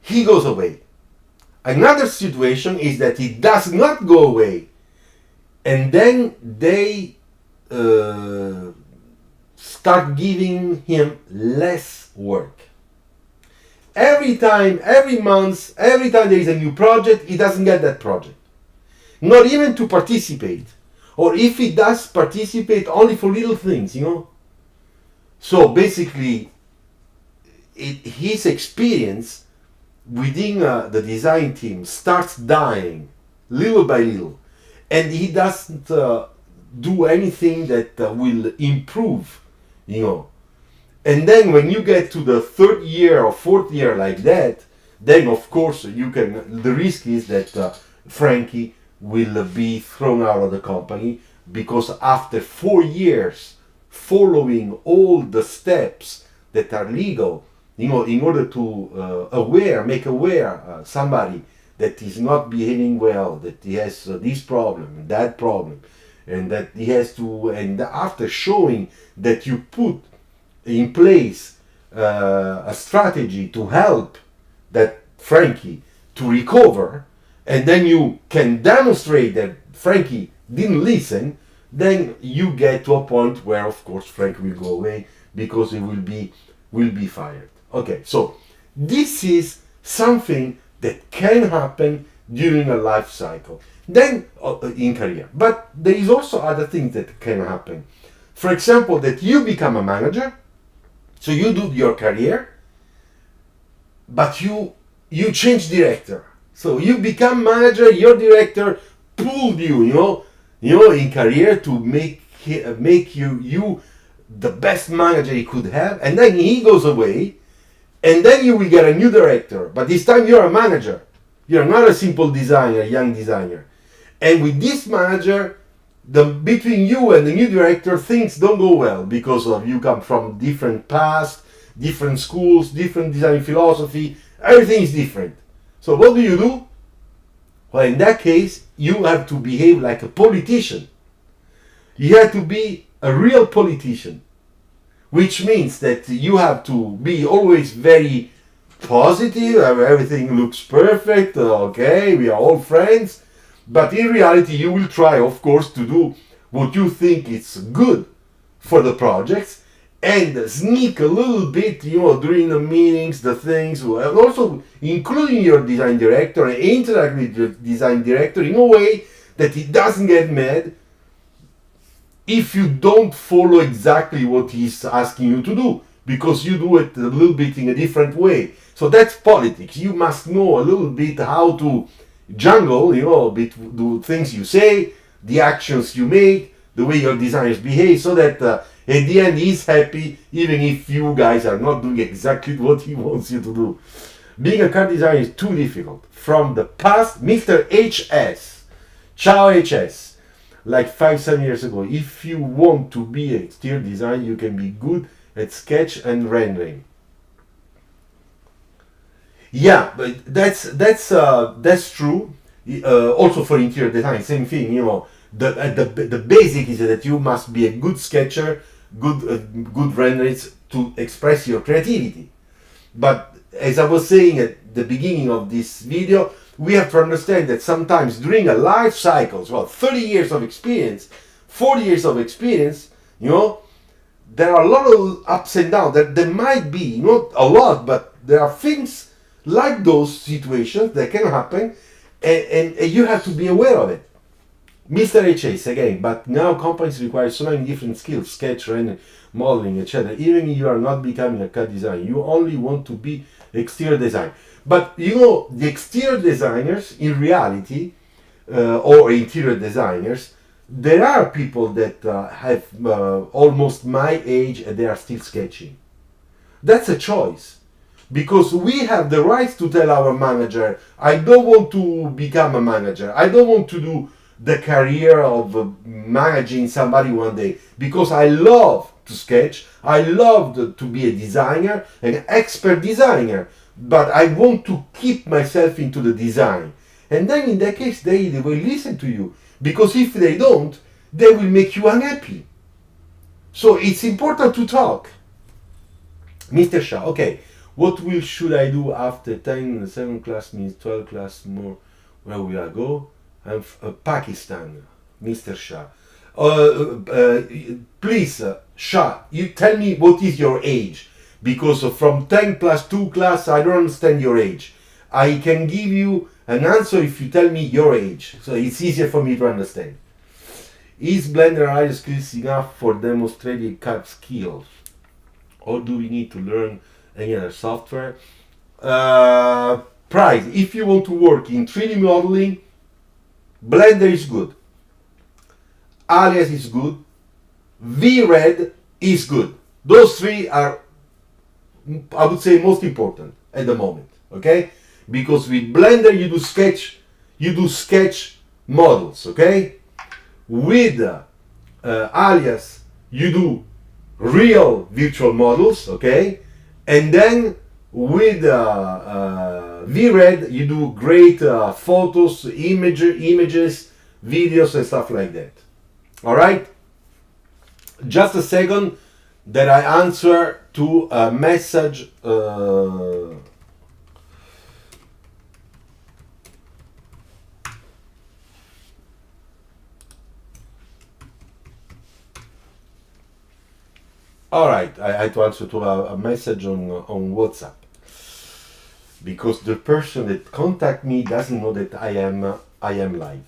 he goes away. Another situation is that he does not go away. And then they start giving him less work. Every time, every month, every time there is a new project, he doesn't get that project. Not even to participate. Or if he does participate, only for little things, So basically, his experience within the design team starts dying little by little. And he doesn't do anything that will improve, And then when you get to the third year or fourth year like that, then of course the risk is that Frankie will be thrown out of the company, because after 4 years following all the steps that are legal, in order to make aware somebody that is not behaving well, that he has this problem, that problem, and that he has to, and after showing that you put in place a strategy to help that Frankie to recover, and then you can demonstrate that Frankie didn't listen, then you get to a point where of course Frankie will go away, because he will be fired. Okay, so this is something that can happen during a life cycle, then in career. But there is also other things that can happen. For example, that you become a manager. So you do your career, but you change director. So you become manager, your director pulled you, in career to make you the best manager he could have, and then he goes away, and then you will get a new director. But this time you're a manager. You're not a simple designer, young designer. And with this manager, between you and the new director, things don't go well, because of you come from different past, different schools, different design philosophy. Everything is different. So what do? Well, in that case, you have to behave like a politician. You have to be a real politician, which means that you have to be always very positive. Everything looks perfect. Okay, we are all friends. But in reality, you will try, of course, to do what you think is good for the projects, and sneak a little bit, during the meetings, the things, and also including your design director, and interact with your design director in a way that he doesn't get mad if you don't follow exactly what he's asking you to do, because you do it a little bit in a different way. So that's politics. You must know a little bit how to jungle, do things you say, the actions you make, the way your designers behave, so that at the end he's happy, even if you guys are not doing exactly what he wants you to do. Being a car designer is too difficult. From the past, Mr. HS, ciao HS, like 5-7 years ago, if you want to be an exterior designer, you can be good at sketch and rendering. Yeah, but that's true. Also for interior design, same thing. The basic is that you must be a good sketcher, good renderers to express your creativity. But as I was saying at the beginning of this video, we have to understand that sometimes during a life cycle, well, 30 years of experience, 40 years of experience, there are a lot of ups and downs. There might be, not a lot, but there are things like those situations that can happen, and you have to be aware of it. Mr. HS again, but now companies require so many different skills, sketch, rendering, modeling, etc. Even if you are not becoming a CAD designer, you only want to be exterior design. But the exterior designers in reality, or interior designers, there are people that have almost my age and they are still sketching. That's a choice. Because we have the right to tell our manager, I don't want to become a manager. I don't want to do the career of managing somebody one day. Because I love to sketch. I love to be a designer, an expert designer. But I want to keep myself into the design. And then in that case, they will listen to you. Because if they don't, they will make you unhappy. So it's important to talk. Mr. Shah, okay. What should I do after 10, 7 class means 12 class more? Where will I go? I'm Pakistan, Mr. Shah. Please, Shah, you tell me what is your age. Because from 10 plus 2 class, I don't understand your age. I can give you an answer if you tell me your age. So it's easier for me to understand. Is Blender Area skills enough for demonstrating CAD skills? Or do we need to learn any other software? Price. If you want to work in 3D modeling, Blender is good. Alias is good. VRED is good. Those three are, I would say, most important at the moment. Okay? Because with Blender you do sketch models. Okay? With Alias you do real virtual models. Okay? And then with VRED, you do great photos, images, videos, and stuff like that. All right? Just a second that I answer to a message. All right, I had to answer to a message on WhatsApp because the person that contact me doesn't know that I am live.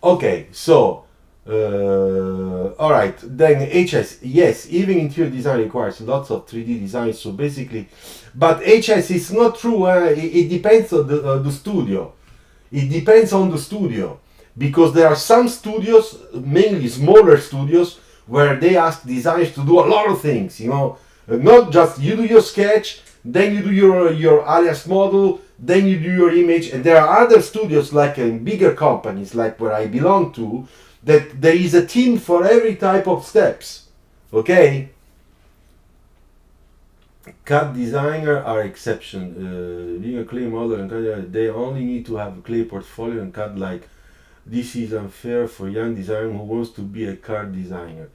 Okay, so all right, then HS. Yes, even interior design requires lots of 3D design. So basically, but HS is not true. It depends on the studio. It depends on the studio because there are some studios, mainly smaller studios, where they ask designers to do a lot of things, not just you do your sketch, then you do your alias model, then you do your image, and there are other studios like in bigger companies like where I belong to, that there is a team for every type of steps. Okay? CAD designer are exception. Being a clay model and CAD, they only need to have a clay portfolio and CAD like. This is unfair for young designer who wants to be a car designer.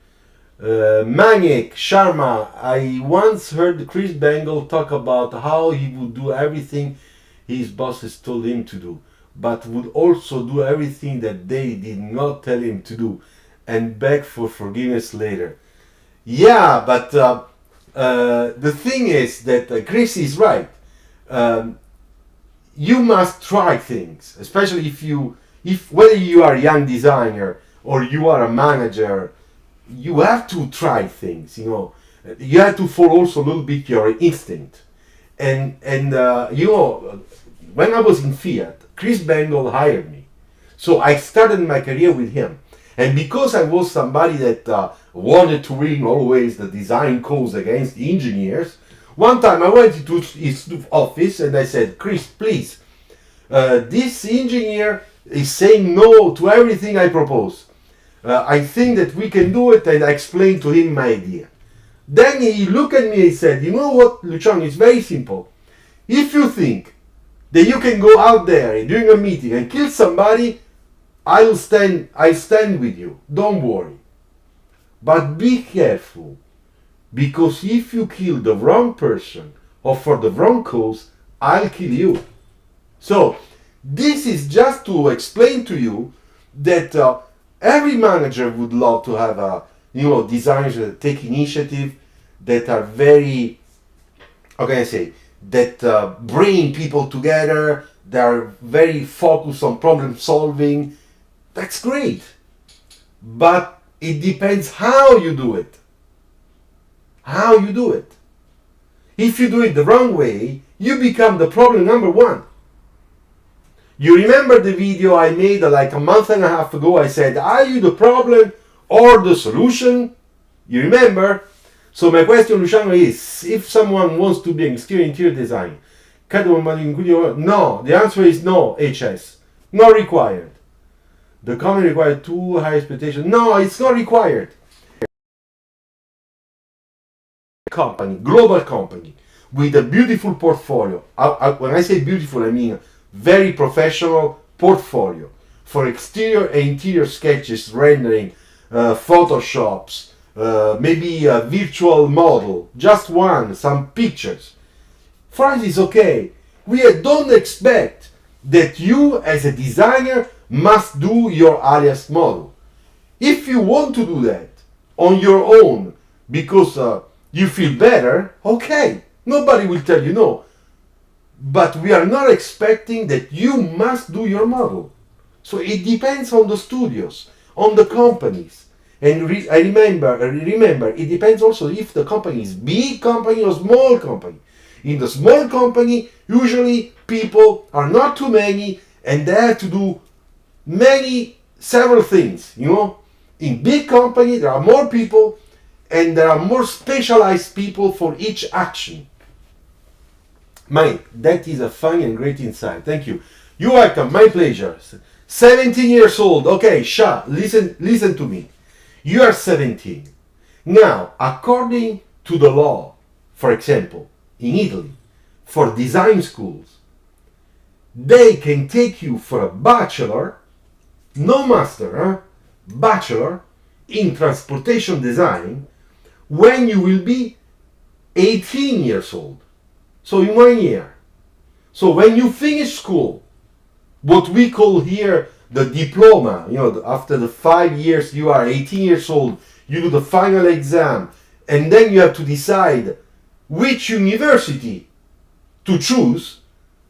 Manic Sharma, I once heard Chris Bangle talk about how he would do everything his bosses told him to do, but would also do everything that they did not tell him to do and beg for forgiveness later. Yeah, but the thing is that Chris is right. You must try things, especially if whether you are a young designer or you are a manager, you have to try things. You have to follow also a little bit your instinct. And when I was in Fiat, Chris Bangle hired me, so I started my career with him. And because I was somebody that wanted to bring always the design codes against the engineers, One time I went into his office and I said, Chris, please, this engineer is saying no to everything I propose. I think that we can do it, and I explained to him my idea. Then he looked at me and said, you know what, Luciano, it's very simple. If you think that you can go out there during a meeting and kill somebody, I'll stand with you. Don't worry. But be careful, because if you kill the wrong person or for the wrong cause, I'll kill you. So this is just to explain to you that every manager would love to have designers that take initiative, that are very, how can I say, that bring people together, that are very focused on problem solving. That's great. But it depends how you do it. How you do it. If you do it the wrong way, you become the problem number one. You remember the video I made like a month and a half ago? I said, are you the problem or the solution? You remember? So my question, Luciano, is, if someone wants to be an interior design, no, the answer is no, HS. Not required. The company required too high expectations. No, it's not required. Company, global company, with a beautiful portfolio. When I say beautiful, I mean very professional portfolio for exterior and interior sketches, rendering, photoshops, maybe a virtual model, just one, some pictures. For us, it's okay. We don't expect that you, as a designer, must do your alias model. If you want to do that on your own because you feel better, okay, nobody will tell you no. But we are not expecting that you must do your model. So it depends on the studios, on the companies. And remember, it depends also if the company is big company or small company. In the small company, usually people are not too many and they have to do several things, In big company, there are more people and there are more specialized people for each action. Mate, that is a fun and great insight. Thank you. You're welcome. My pleasure. 17 years old. Okay, Sha, listen to me. You are 17. Now, according to the law, for example, in Italy, for design schools, they can take you for a bachelor, no master, bachelor in transportation design when you will be 18 years old. So in 1 year. So when you finish school, what we call here the diploma, after the 5 years you are 18 years old, you do the final exam, and then you have to decide which university to choose.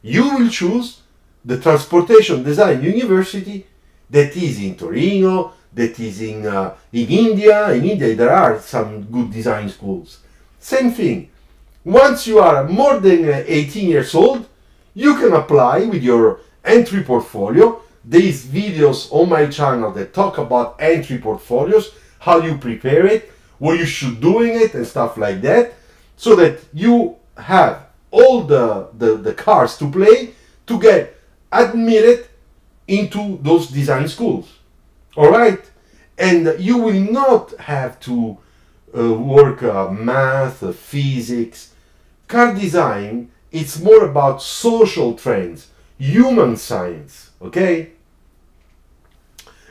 You will choose the transportation design university that is in Torino, that is in India. In India there are some good design schools. Same thing. Once you are more than 18 years old, you can apply with your entry portfolio. There's videos on my channel that talk about entry portfolios, how you prepare it, what you should do in it, and stuff like that, so that you have all the cards to play to get admitted into those design schools. Alright? And you will not have to work math, physics. Car design, it's more about social trends, human science, okay?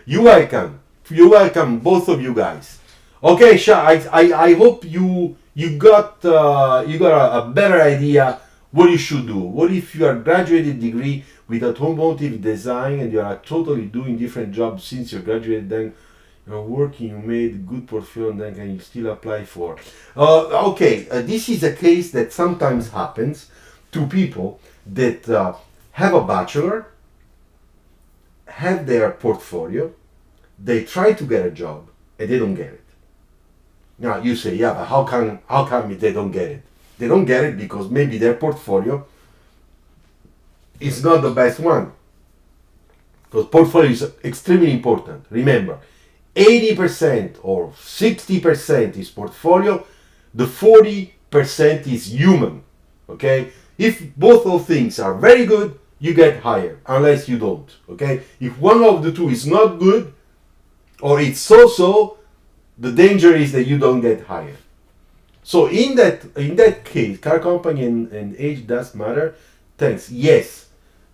You're welcome, both of you guys. Okay, Sha, I hope you got a better idea what you should do. What if you are graduated degree with automotive design and you are totally doing different jobs since you graduated, then you're working, you made good portfolio, and then can you still apply for? This is a case that sometimes happens to people that have a bachelor, have their portfolio, they try to get a job, and they don't get it. Now you say, yeah, but how come they don't get it? They don't get it because maybe their portfolio is not the best one. Because portfolio is extremely important. Remember, 80% or 60% is portfolio, the 40 percent is human. Okay? If both of things are very good, you get higher, unless you don't. Okay? If one of the two is not good, or it's so-so, the danger is that you don't get higher. So in that case, car company and age does matter. Thanks. Yes,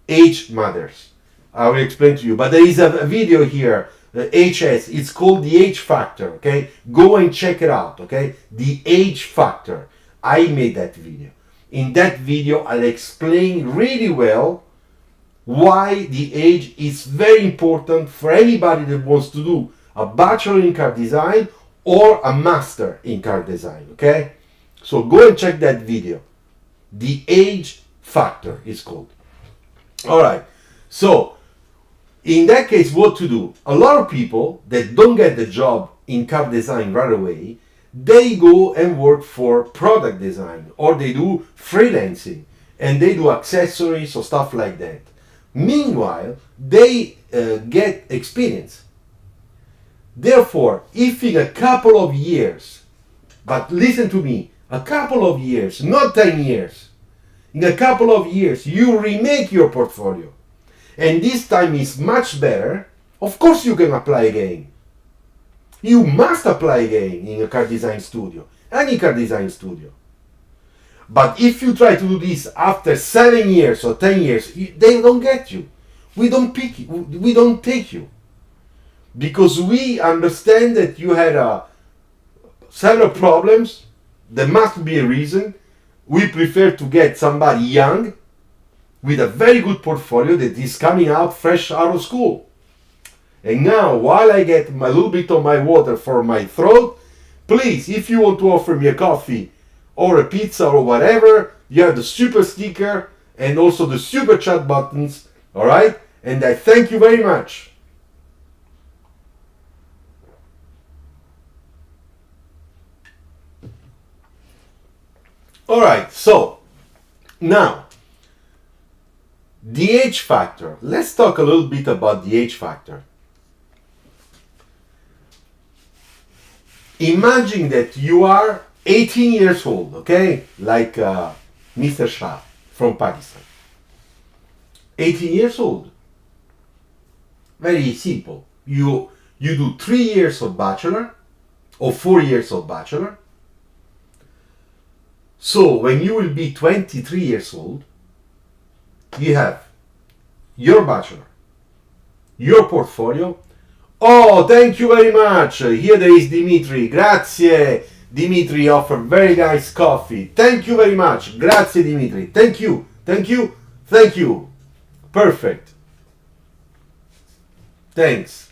age matters. I will explain to you. But there is a video here, HS. It's called the age factor. Okay, go and check it out. Okay, the age factor. I made that video. In that video, I'll explain really well why the age is very important for anybody that wants to do a bachelor in car design or a master in car design. Okay, so go and check that video. The age factor is called. All right, so in that case, what to do? A lot of people that don't get the job in car design right away, they go and work for product design, or they do freelancing and they do accessories or stuff like that. Meanwhile, they get experience. Therefore, if in a couple of years, but listen to me, a couple of years, not 10 years, in a couple of years, you remake your portfolio, and this time is much better, of course you can apply again. You must apply again in a car design studio, any car design studio. But if you try to do this after 7 years or 10 years, they don't get you. We don't pick you. We don't take you. Because we understand that you had several problems. There must be a reason. We prefer to get somebody young with a very good portfolio that is coming out fresh out of school. And now, while I get a little bit of my water for my throat, please, if you want to offer me a coffee or a pizza or whatever, you have the super sticker and also the super chat buttons. All right? And I thank you very much. All right, so now the age factor. Let's talk a little bit about the age factor. Imagine that you are 18 years old, okay? Like Mr. Shah from Pakistan. 18 years old. Very simple. You do 3 years of bachelor or 4 years of bachelor. So when you will be 23 years old, you have your bachelor, your portfolio. Oh, thank you very much. Here there is Dimitri. Grazie. Dimitri offered very nice coffee. Thank you very much. Grazie, Dimitri. Thank you. Thank you. Thank you. Perfect. Thanks.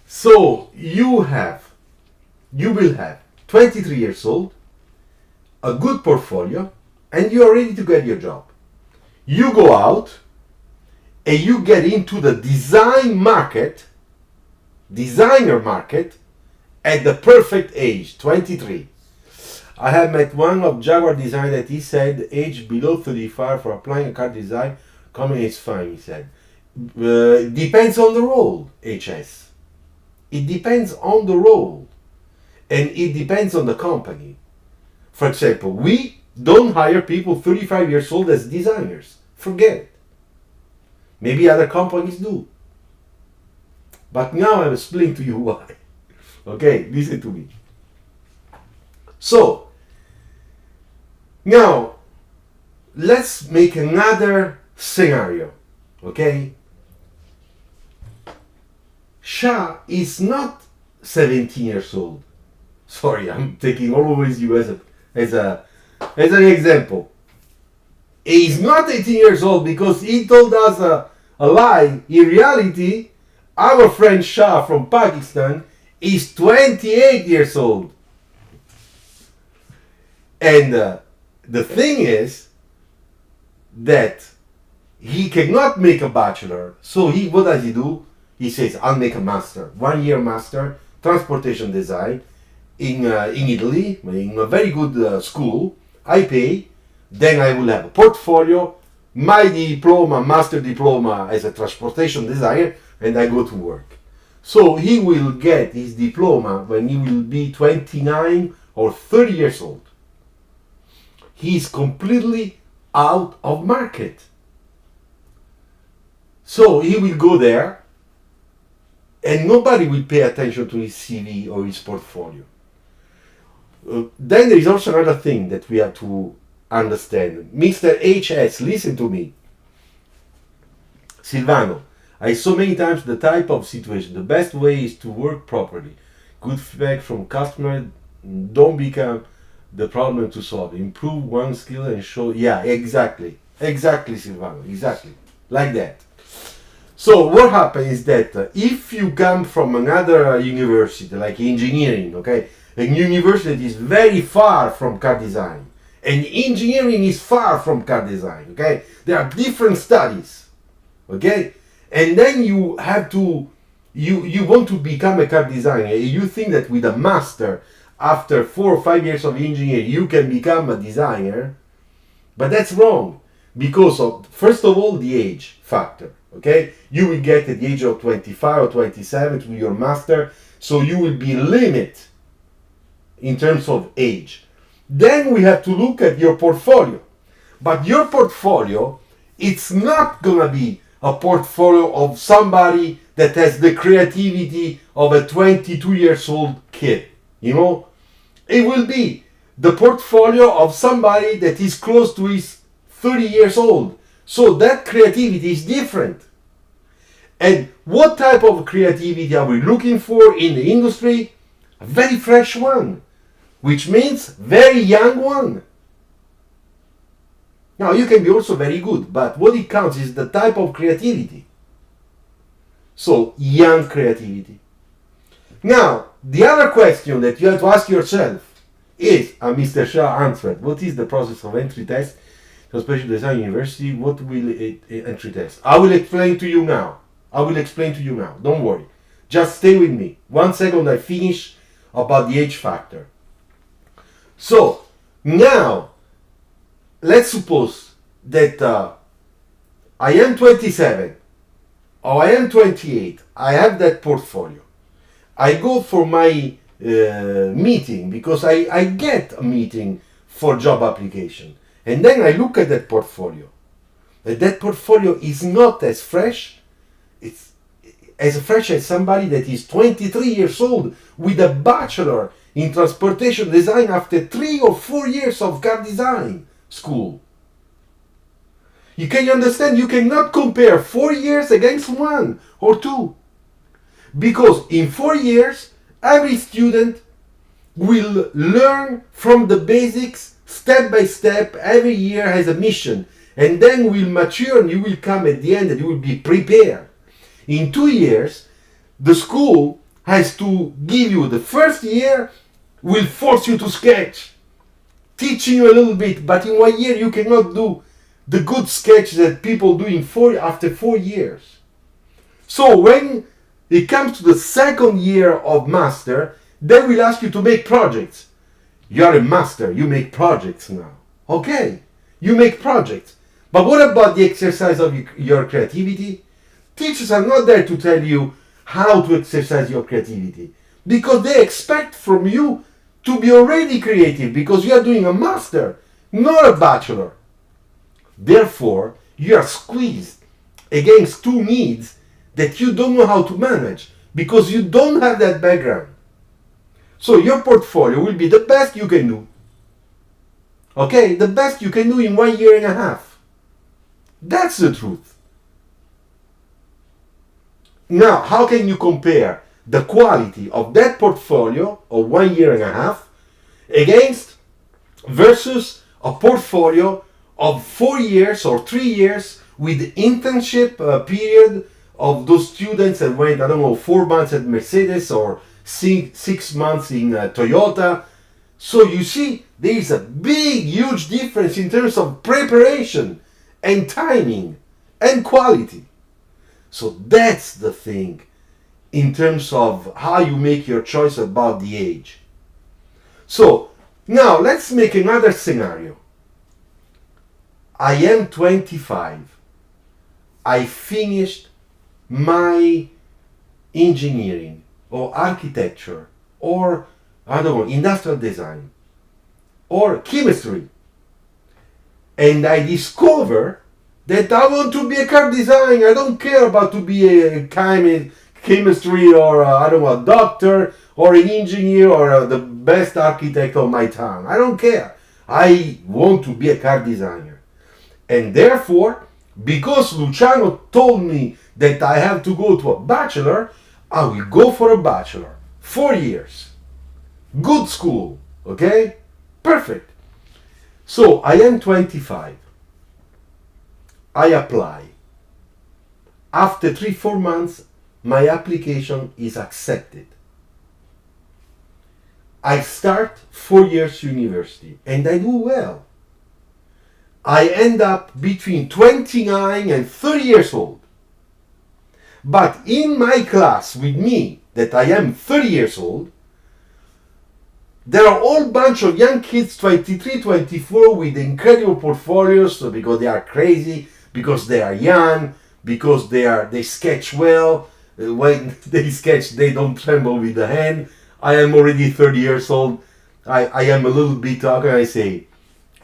So you will have 23 years old, a good portfolio, and you are ready to get your job. You go out and you get into the designer market at the perfect age, 23. I have met one of Jaguar Design that he said age below 35 for applying a car design coming is fine, he said. Depends on the role, HS. It depends on the role, and it depends on the company. For example, we don't hire people 35 years old as designers. Forget it. Maybe other companies do. But now I'm explaining to you why. Okay, listen to me. So, now, let's make another scenario. Okay? Shah is not 17 years old. Sorry, I'm taking always you as an example. He's not 18 years old because he told us a lie. In reality, our friend Shah from Pakistan is 28 years old. And the thing is that he cannot make a bachelor. So what does he do? He says, I'll make a master. 1 year master, transportation design in Italy, in a very good school. I pay. Then I will have a portfolio, my diploma, master diploma as a transportation designer, and I go to work. So he will get his diploma when he will be 29 or 30 years old. he's completely out of market. So he will go there and nobody will pay attention to his CV or his portfolio. Then there is also another thing that we have to understand. Mr. HS, listen to me. Silvano, I saw many times the type of situation. The best way is to work properly. Good feedback from customer. Don't become the problem to solve. Improve one skill and show. Yeah, exactly. Exactly, Silvano. Exactly. Like that. So what happens is that if you come from another university, like engineering, okay, a university is very far from car design, and engineering is far from car design, okay? There are different studies, okay? And then you have to, you want to become a car designer. You think that with a master, after 4 or 5 years of engineering, you can become a designer, but that's wrong because of, first of all, the age factor. Okay, you will get at the age of 25 or 27 to do your master, so you will be limited in terms of age. Then we have to look at your portfolio. But your portfolio, it's not gonna be a portfolio of somebody that has the creativity of a 22 years old kid. You know, it will be the portfolio of somebody that is close to his 30 years old. So that creativity is different. And what type of creativity are we looking for in the industry? A very fresh one, which means very young one. Now you can be also very good, but what it counts is the type of creativity. So young creativity. Now, the other question that you have to ask yourself is, Mr. Shah answered, what is the process of entry test? Special Design University, what will it entry test? I will explain to you now. Don't worry. Just stay with me. 1 second, I finish about the age factor. So, now, let's suppose that I am 27 or I am 28. I have that portfolio. I go for my meeting because I get a meeting for job application. And then I look at that portfolio. That portfolio is not as fresh. It's as fresh as somebody that is 23 years old with a bachelor in transportation design after 3 or 4 years of car design school. You can understand, you cannot compare 4 years against 1 or 2. Because in 4 years, every student will learn from the basics step by step. Every year has a mission, and then will mature and you will come at the end and you will be prepared. In 2 years, the school has to give you the first year, will force you to sketch, teaching you a little bit, but in 1 year you cannot do the good sketch that people do after 4 years. So when it comes to the second year of master, they will ask you to make projects. You are a master, you make projects now. Okay, you make projects. But what about the exercise of your creativity? Teachers are not there to tell you how to exercise your creativity, because they expect from you to be already creative, because you are doing a master, not a bachelor. Therefore, you are squeezed against two needs that you don't know how to manage, because you don't have that background. So your portfolio will be the best you can do. Okay, the best you can do in 1 year and a half. That's the truth. Now, how can you compare the quality of that portfolio of 1 year and a half versus a portfolio of 4 years or 3 years with internship period of those students that went, 4 months at Mercedes or 6 months in Toyota. So you see, there is a big, huge difference in terms of preparation and timing and quality. So that's the thing in terms of how you make your choice about the age. So now let's make another scenario. I am 25. I finished my engineering or architecture or industrial design or chemistry. And I discover that I want to be a car designer. I don't care about to be a chemistry or I don't know, a doctor or an engineer or the best architect of my town. I don't care. I want to be a car designer. And therefore, because Luciano told me that I have to go to a bachelor, I will go for a bachelor. 4 years. Good school. Okay? Perfect. So I am 25. I apply. After 3-4 months, my application is accepted. I start 4 years university and I do well. I end up between 29 and 30 years old. But in my class with me, that I am 30 years old, there are all bunch of young kids, 23, 24, with incredible portfolios because they are crazy, because they are young, because they sketch well. When they sketch, they don't tremble with the hand. I am already 30 years old. I am a little bit, how can I say,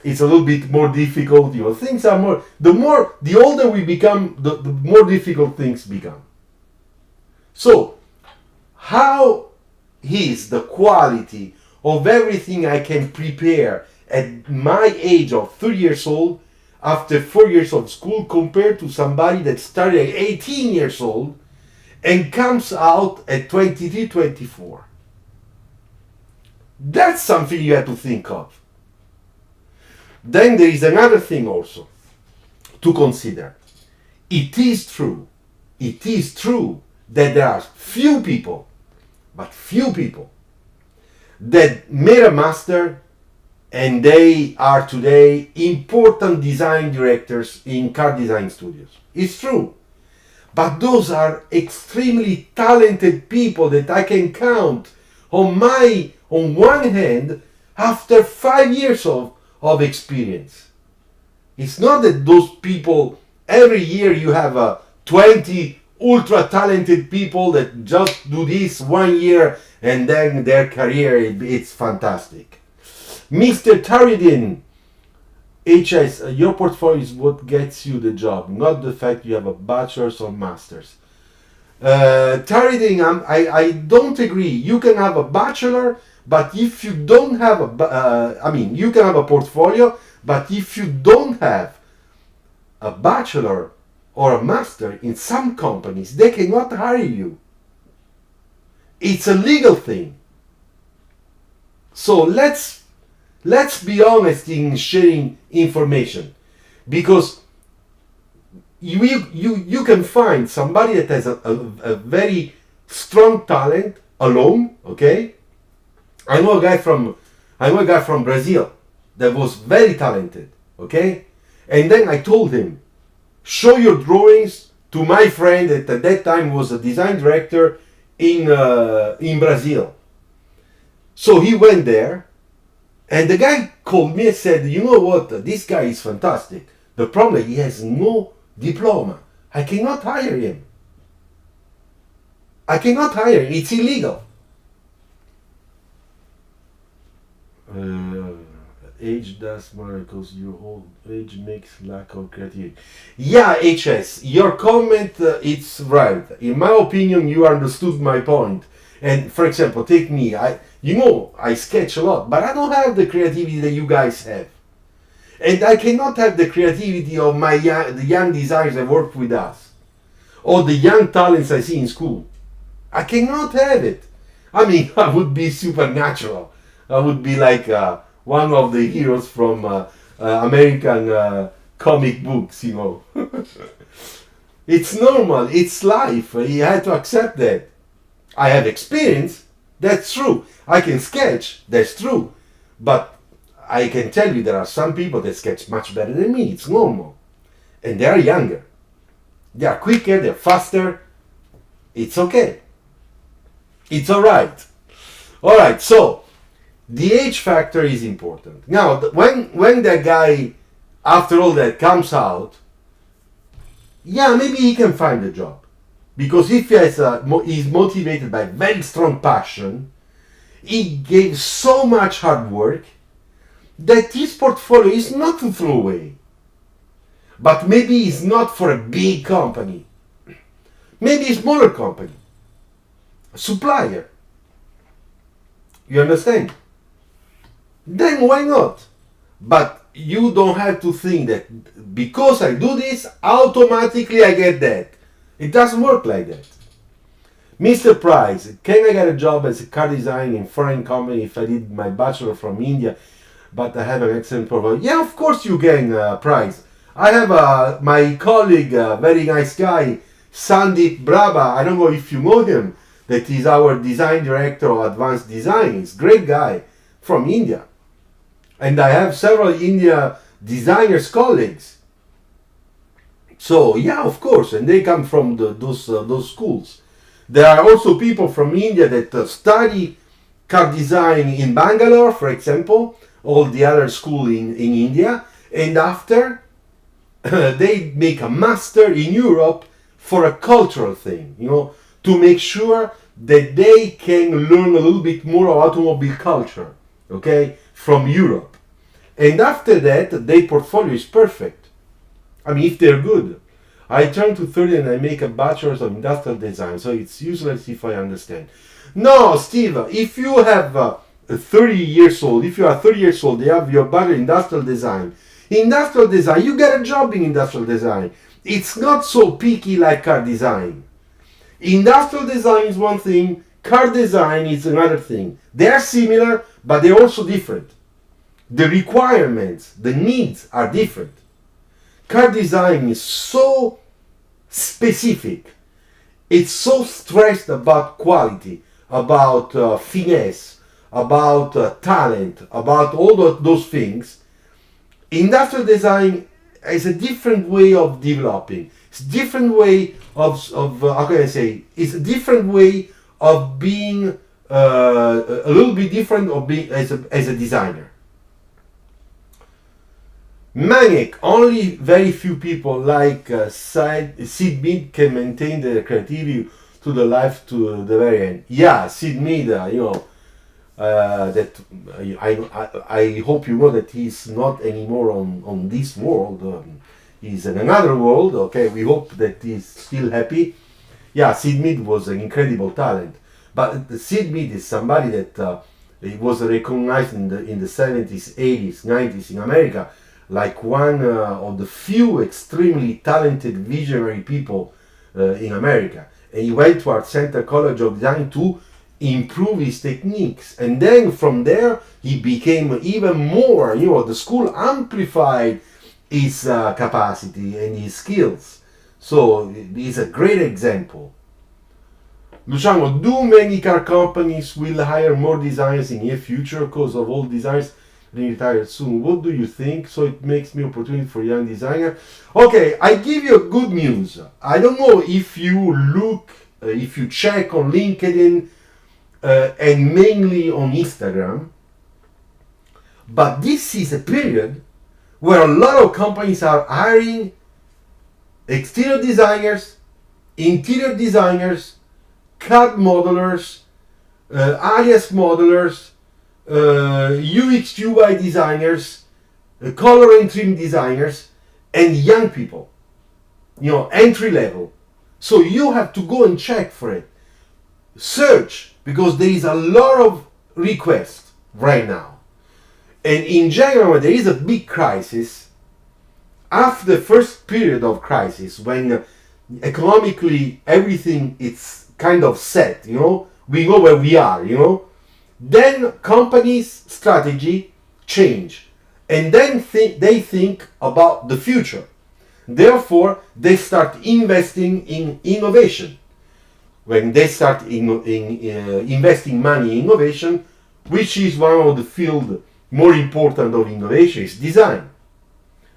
it's a little bit more difficult. You know, things are more, the older we become, the more difficult things become. So, how is the quality of everything I can prepare at my age of 30 years old after 4 years of school compared to somebody that started at 18 years old and comes out at 23, 24? That's something you have to think of. Then there is another thing also to consider. It is true that there are few people that made a master and they are today important design directors in car design studios. It's true. But those are extremely talented people that I can count on one hand after 5 years of experience. It's not that those people, every year you have 20 ultra talented people that just do this 1 year and then their career, it's fantastic. Mr. Taridin, HS, your portfolio is what gets you the job, not the fact you have a bachelor's or master's. Taridin, I don't agree. You can have a bachelor, but if you don't have you can have a portfolio, but if you don't have a bachelor or a master, in some companies, they cannot hire you. It's a legal thing. So let's be honest in sharing information, because you can find somebody that has a very strong talent alone. Okay, I know a guy from Brazil that was very talented. Okay, and then I told him, show your drawings to my friend that at that time was a design director in Brazil. So he went there, and the guy called me and said, you know what, this guy is fantastic. The problem, he has no diploma. I cannot hire him. It's illegal. Age does matter because your old age makes lack of creativity. Yeah, HS, your comment, it's right. In my opinion, you understood my point. And for example, take me. I sketch a lot, but I don't have the creativity that you guys have. And I cannot have the creativity of the young designers that work with us, or the young talents I see in school. I cannot have it. I mean, I would be supernatural. I would be like one of the heroes from American comic books, you know. It's normal. It's life. You have to accept that. I have experience. That's true. I can sketch. That's true. But I can tell you there are some people that sketch much better than me. It's normal. And they are younger. They are quicker. They're faster. It's okay. It's alright. Alright, so the age factor is important. Now, when that guy, after all that, comes out, yeah, maybe he can find a job. Because if he is motivated by very strong passion, he gave so much hard work that his portfolio is not to throw away. but maybe it's not for a big company. Maybe a smaller company, a supplier. You understand? Then why not? But you don't have to think that because I do this, automatically I get that. It doesn't work like that. Mr. Price, can I get a job as a car designer in foreign company if I did my bachelor from India, but I have an excellent profile? Yeah, of course you can, Price. I have my colleague, very nice guy, Sandeep Braba. I don't know if you know him. That is our design director of advanced design. He's a great guy from India. And I have several India designers colleagues. So yeah, of course, and they come from those schools. There are also people from India that study car design in Bangalore, for example, all the other school in India, and after they make a master in Europe for a cultural thing, to make sure that they can learn a little bit more of automobile culture, okay, from Europe. And after that, their portfolio is perfect. I mean, if they're good. I turn to 30 and I make a bachelor's of industrial design, so it's useless if I understand. No, Steve, if you have 30 years old, if you are 30 years old, you have your bachelor in industrial design. Industrial design, you get a job in industrial design. It's not so picky like car design. Industrial design is one thing, car design is another thing. They are similar, but they're also different. The requirements, the needs are different. Car design is so specific. It's so stressed about quality, about finesse, about talent, about all those things. Industrial design is a different way of developing. It's a different way of how can I say? It's a different way of being a little bit different of being as a designer. Manic, only very few people like Sid Mead can maintain their creativity to the life to the very end. Yeah, Sid Mead, that I hope you know that he's not anymore on this world. He's in another world. Okay, we hope that he's still happy. Yeah, Sid Mead was an incredible talent, but Sid Mead is somebody that he was recognized in the 70s, 80s, 90s in America, like one of the few extremely talented visionary people in America. And he went to Art Center College of Design to improve his techniques. And then from there, he became even more, the school amplified his capacity and his skills. So he's a great example. Luciano, do many car companies will hire more designers in near future because of all designers retired soon? What do you think? So it makes me opportunity for young designer. Okay, I give you good news. I don't know if you look, if you check on LinkedIn and mainly on Instagram, but this is a period where a lot of companies are hiring exterior designers, interior designers, CAD modelers, alias modelers, UX UI designers, color and trim designers, and young people, entry level. So you have to go and check for it. Search, because there is a lot of requests right now. And in general, there is a big crisis. After the first period of crisis, when economically everything is kind of set, we know where we are, then companies' strategy change, and then they think about the future. Therefore, they start investing in innovation. When they start investing money in innovation, which is one of the field more important of innovation, is design.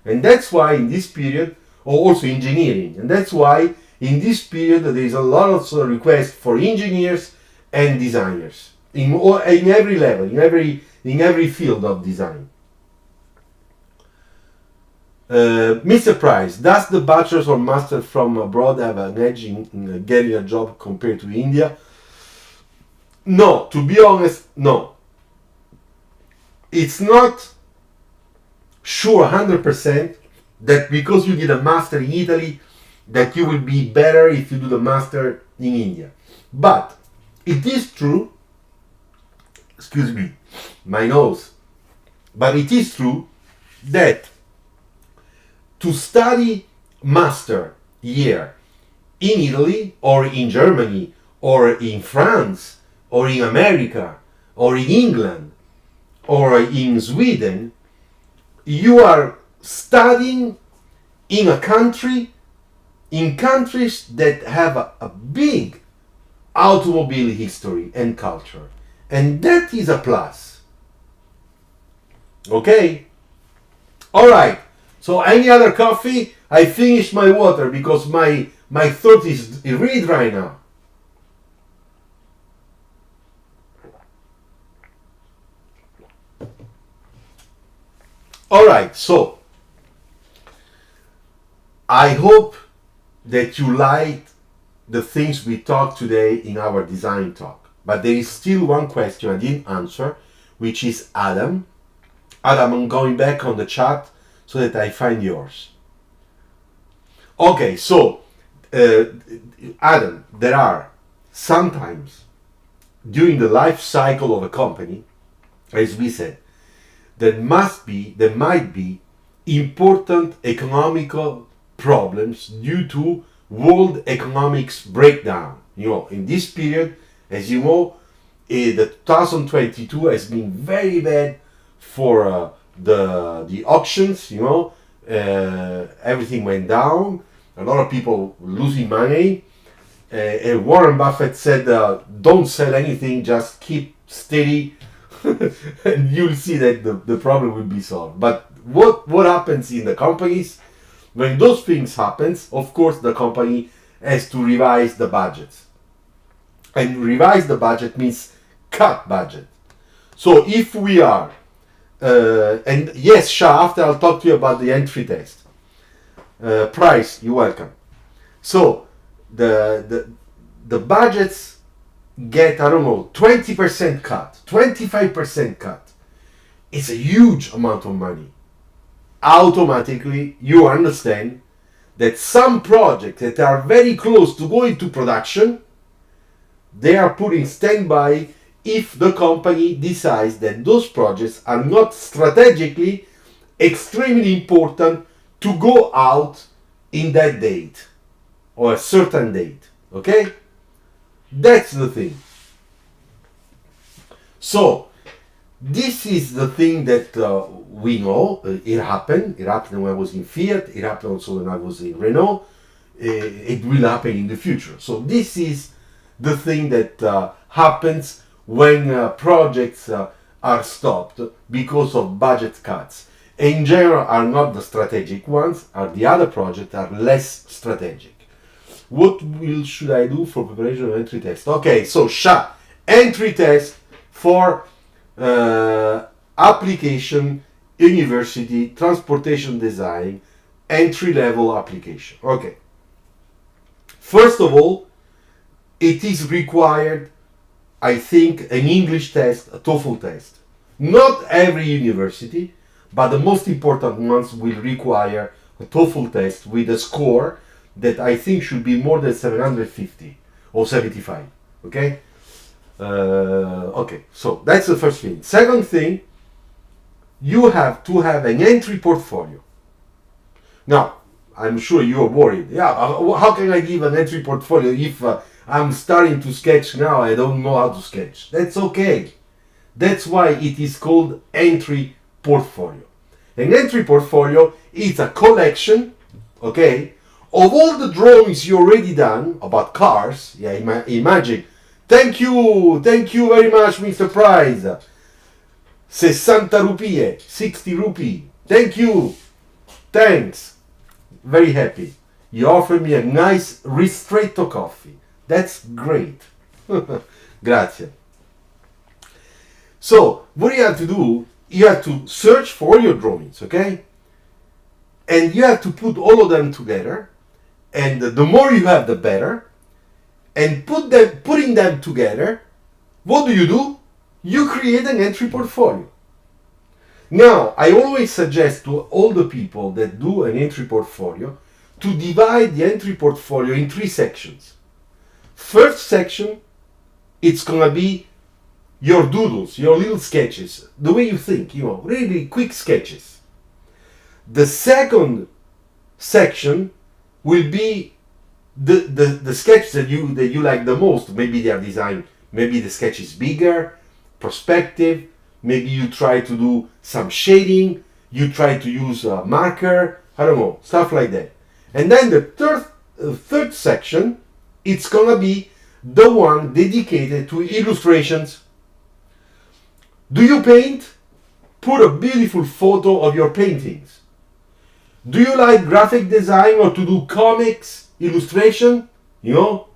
And that's why in this period, or also engineering, and that's why in this period there is a lot of requests for engineers and designers. In every level, in every field of design. Mr. Price, does the bachelor's or master from abroad have an edge in getting a job compared to India? No, to be honest, no. It's not sure 100% that because you did a master in Italy, that you will be better if you do the master in India. But it is true, excuse me, my nose, but it is true that to study master here in Italy or in Germany or in France or in America or in England or in Sweden, you are studying in a country, in countries that have a big automobile history and culture. And that is a plus. Okay? Alright. So any other coffee? I finished my water because my throat is really dry now. Alright, so I hope that you liked the things we talked today in our design talk. But there is still one question I didn't answer, which is Adam. Adam, I'm going back on the chat so that I find yours. Okay, so Adam, there are sometimes during the life cycle of a company, as we said, there might be important economical problems due to world economics breakdown. You know, in this period, as you know, the 2022 has been very bad for the auctions. You know, everything went down. A lot of people losing money. And Warren Buffett said, "Don't sell anything, just keep steady." And you'll see that the problem will be solved. But what happens in the companies? When those things happens, of course the company has to revise the budgets. And revise the budget means cut budget. So if we are, and yes, Shah, after I'll talk to you about the entry test. Price, you're welcome. So the budgets get, I don't know, 20% cut, 25% cut. It's a huge amount of money. Automatically, you understand that some projects that are very close to going to production, they are put in standby if the company decides that those projects are not strategically extremely important to go out in that date or a certain date. Okay? That's the thing. So, this is the thing that we know. It happened. It happened when I was in Fiat. It happened also when I was in Renault. It will happen in the future. So this is the thing that happens when projects are stopped because of budget cuts. In general, are not the strategic ones. Are the other projects are less strategic. What should I do for preparation of entry test? Okay, so entry test for application, university, transportation design, entry level application. Okay. First of all, it is required, I think, an English test, a TOEFL test. Not every university, but the most important ones will require a TOEFL test with a score that I think should be more than 750 or 75. Okay? Okay, so that's the first thing. Second thing, you have to have an entry portfolio. Now, I'm sure you're worried. Yeah, how can I give an entry portfolio if I'm starting to sketch now? I don't know how to sketch. That's okay. That's why it is called entry portfolio. An entry portfolio is a collection, okay, of all the drawings you already done about cars. Yeah, imagine. Thank you very much, Mr. Price. 60 rupee, 60 rupee. Thank you. Thanks. Very happy. You offered me a nice ristretto coffee. That's great. Grazie. So, what you have to do, you have to search for your drawings, okay? And you have to put all of them together. And the more you have, the better. And putting them together, what do? You create an entry portfolio. Now, I always suggest to all the people that do an entry portfolio to divide the entry portfolio in 3 sections. First section, it's gonna be your doodles, your little sketches, the way you think, really quick sketches. The second section will be the sketch that you like the most. Maybe they are designed, maybe the sketch is bigger, perspective, maybe you try to do some shading, you try to use a marker, I don't know, stuff like that. And then the third section, it's gonna be the one dedicated to illustrations. Do you paint? Put a beautiful photo of your paintings. Do you like graphic design or to do comics, illustration? Do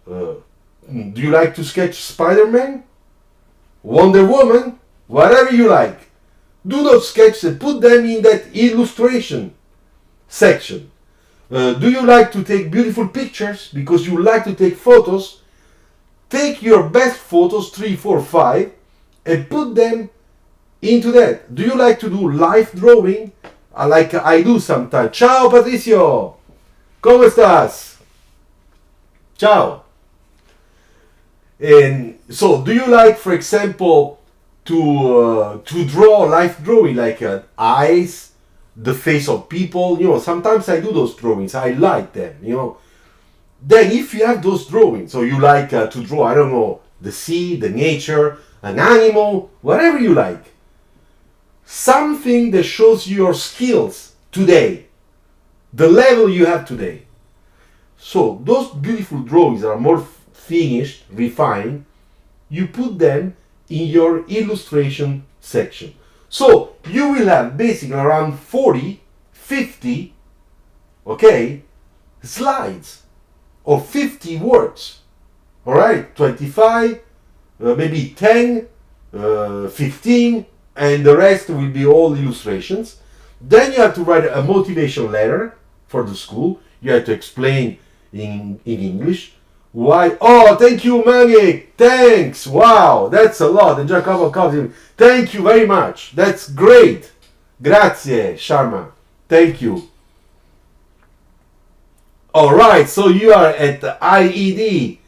you like to sketch Spider-Man? Wonder Woman? Whatever you like. Do those sketches and put them in that illustration section. Do you like to take beautiful pictures because you like to take photos? Take your best photos, 3, 4, 5, and put them into that. Do you like to do life drawing? Like I do sometimes. Ciao Patricio! ¿Cómo estás? Ciao! And so, do you like, for example, to draw life drawing, like eyes, the face of people? Sometimes I do those drawings. I like them. Then, if you have those drawings, so you like to draw, I don't know, the sea, the nature, an animal, whatever you like, something that shows your skills today, the level you have today. So those beautiful drawings are more finished, refined, you put them in your illustration section. So you will have basically around 40, 50, slides or 50 words. All right, 25, maybe 10, 15, and the rest will be all illustrations. Then you have to write a motivation letter for the school. You have to explain in English why. Oh, thank you, Mangi. Thanks. Wow, that's a lot. Enjoy a cup of coffee. Thank you very much. That's great. Grazie, Sharma. Thank you. All right, so you are at IED.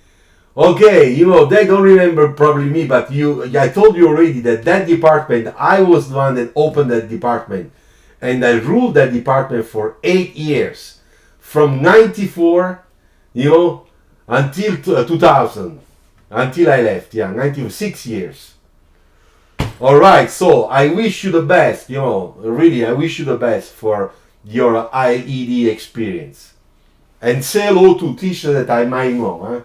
Okay, they don't remember probably me, but I told you already that department, I was the one that opened that department. And I ruled that department for 8 years. From 94, until 2000. Until I left, 96 years. All right, so I wish you the best, really, I wish you the best for your IED experience. And say hello to teachers that I might know, huh?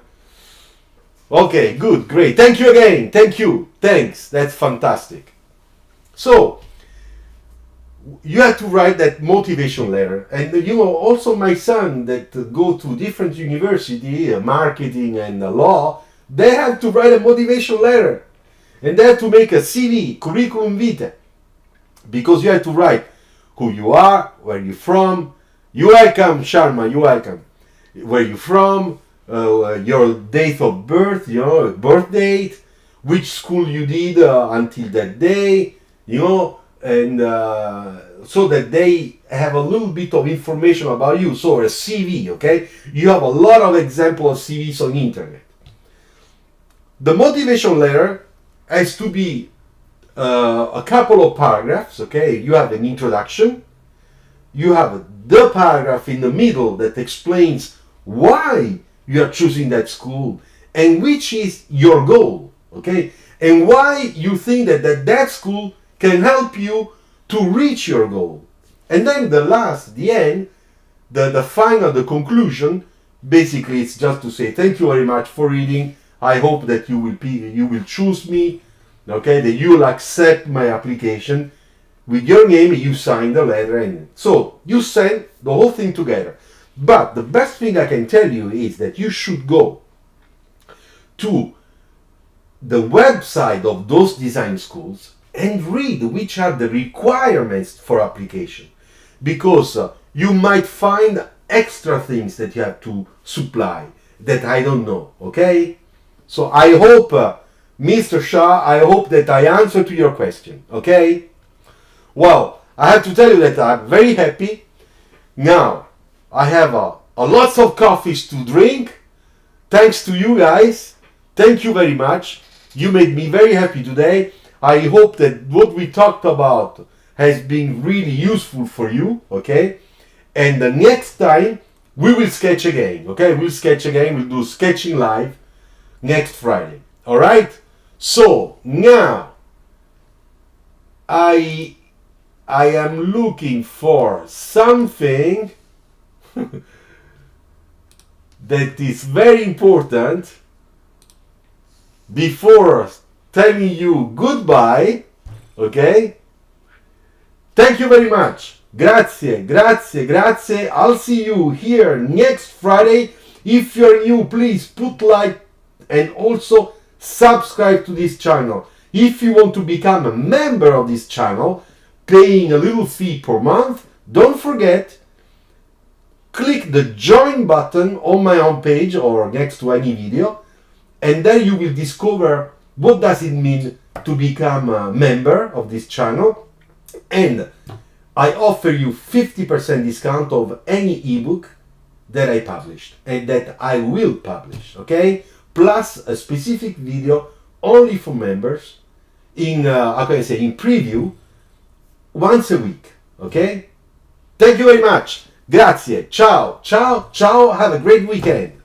Okay, good, great. Thank you again. Thank you. Thanks. That's fantastic. So, you have to write that motivation letter. And also my son that go to different university, marketing and law, they have to write a motivation letter. And they have to make a CV, curriculum vitae. Because you have to write who you are, where you're from. You're welcome, Sharma, you're welcome. Where you're from, your date of birth, birth date, which school you did until that day, and so that they have a little bit of information about you. So a CV, okay? You have a lot of examples of CVs on internet. The motivation letter has to be a couple of paragraphs, okay? You have an introduction. You have the paragraph in the middle that explains why you are choosing that school and which is your goal, okay? And why you think that school can help you to reach your goal. And then the end, the final, the conclusion, basically it's just to say thank you very much for reading. I hope that you will choose me, okay? That you will accept my application. With your name, you sign the letter, and so you send the whole thing together. But the best thing I can tell you is that you should go to the website of those design schools and read which are the requirements for application. Because you might find extra things that you have to supply that I don't know, okay? So I hope Mr. Shah, I hope that I answered to your question, okay? Well, I have to tell you that I'm very happy. Now, I have a lots of coffees to drink. Thanks to you guys. Thank you very much. You made me very happy today. I hope that what we talked about has been really useful for you, okay? And the next time we will sketch again, okay? We'll sketch again. We'll do sketching live next Friday. All right? So now I am looking for something that is very important before telling you goodbye, okay? Thank you very much. Grazie, grazie, grazie. I'll see you here next Friday. If you're new, please put like and also subscribe to this channel. If you want to become a member of this channel, paying a little fee per month, don't forget, click the join button on my homepage or next to any video, and then you will discover what does it mean to become a member of this channel. And I offer you 50% discount of any ebook that I published and that I will publish, okay? Plus a specific video only for members in, how can I say, in preview once a week, okay? Thank you very much. Grazie. Ciao, ciao, ciao. Have a great weekend.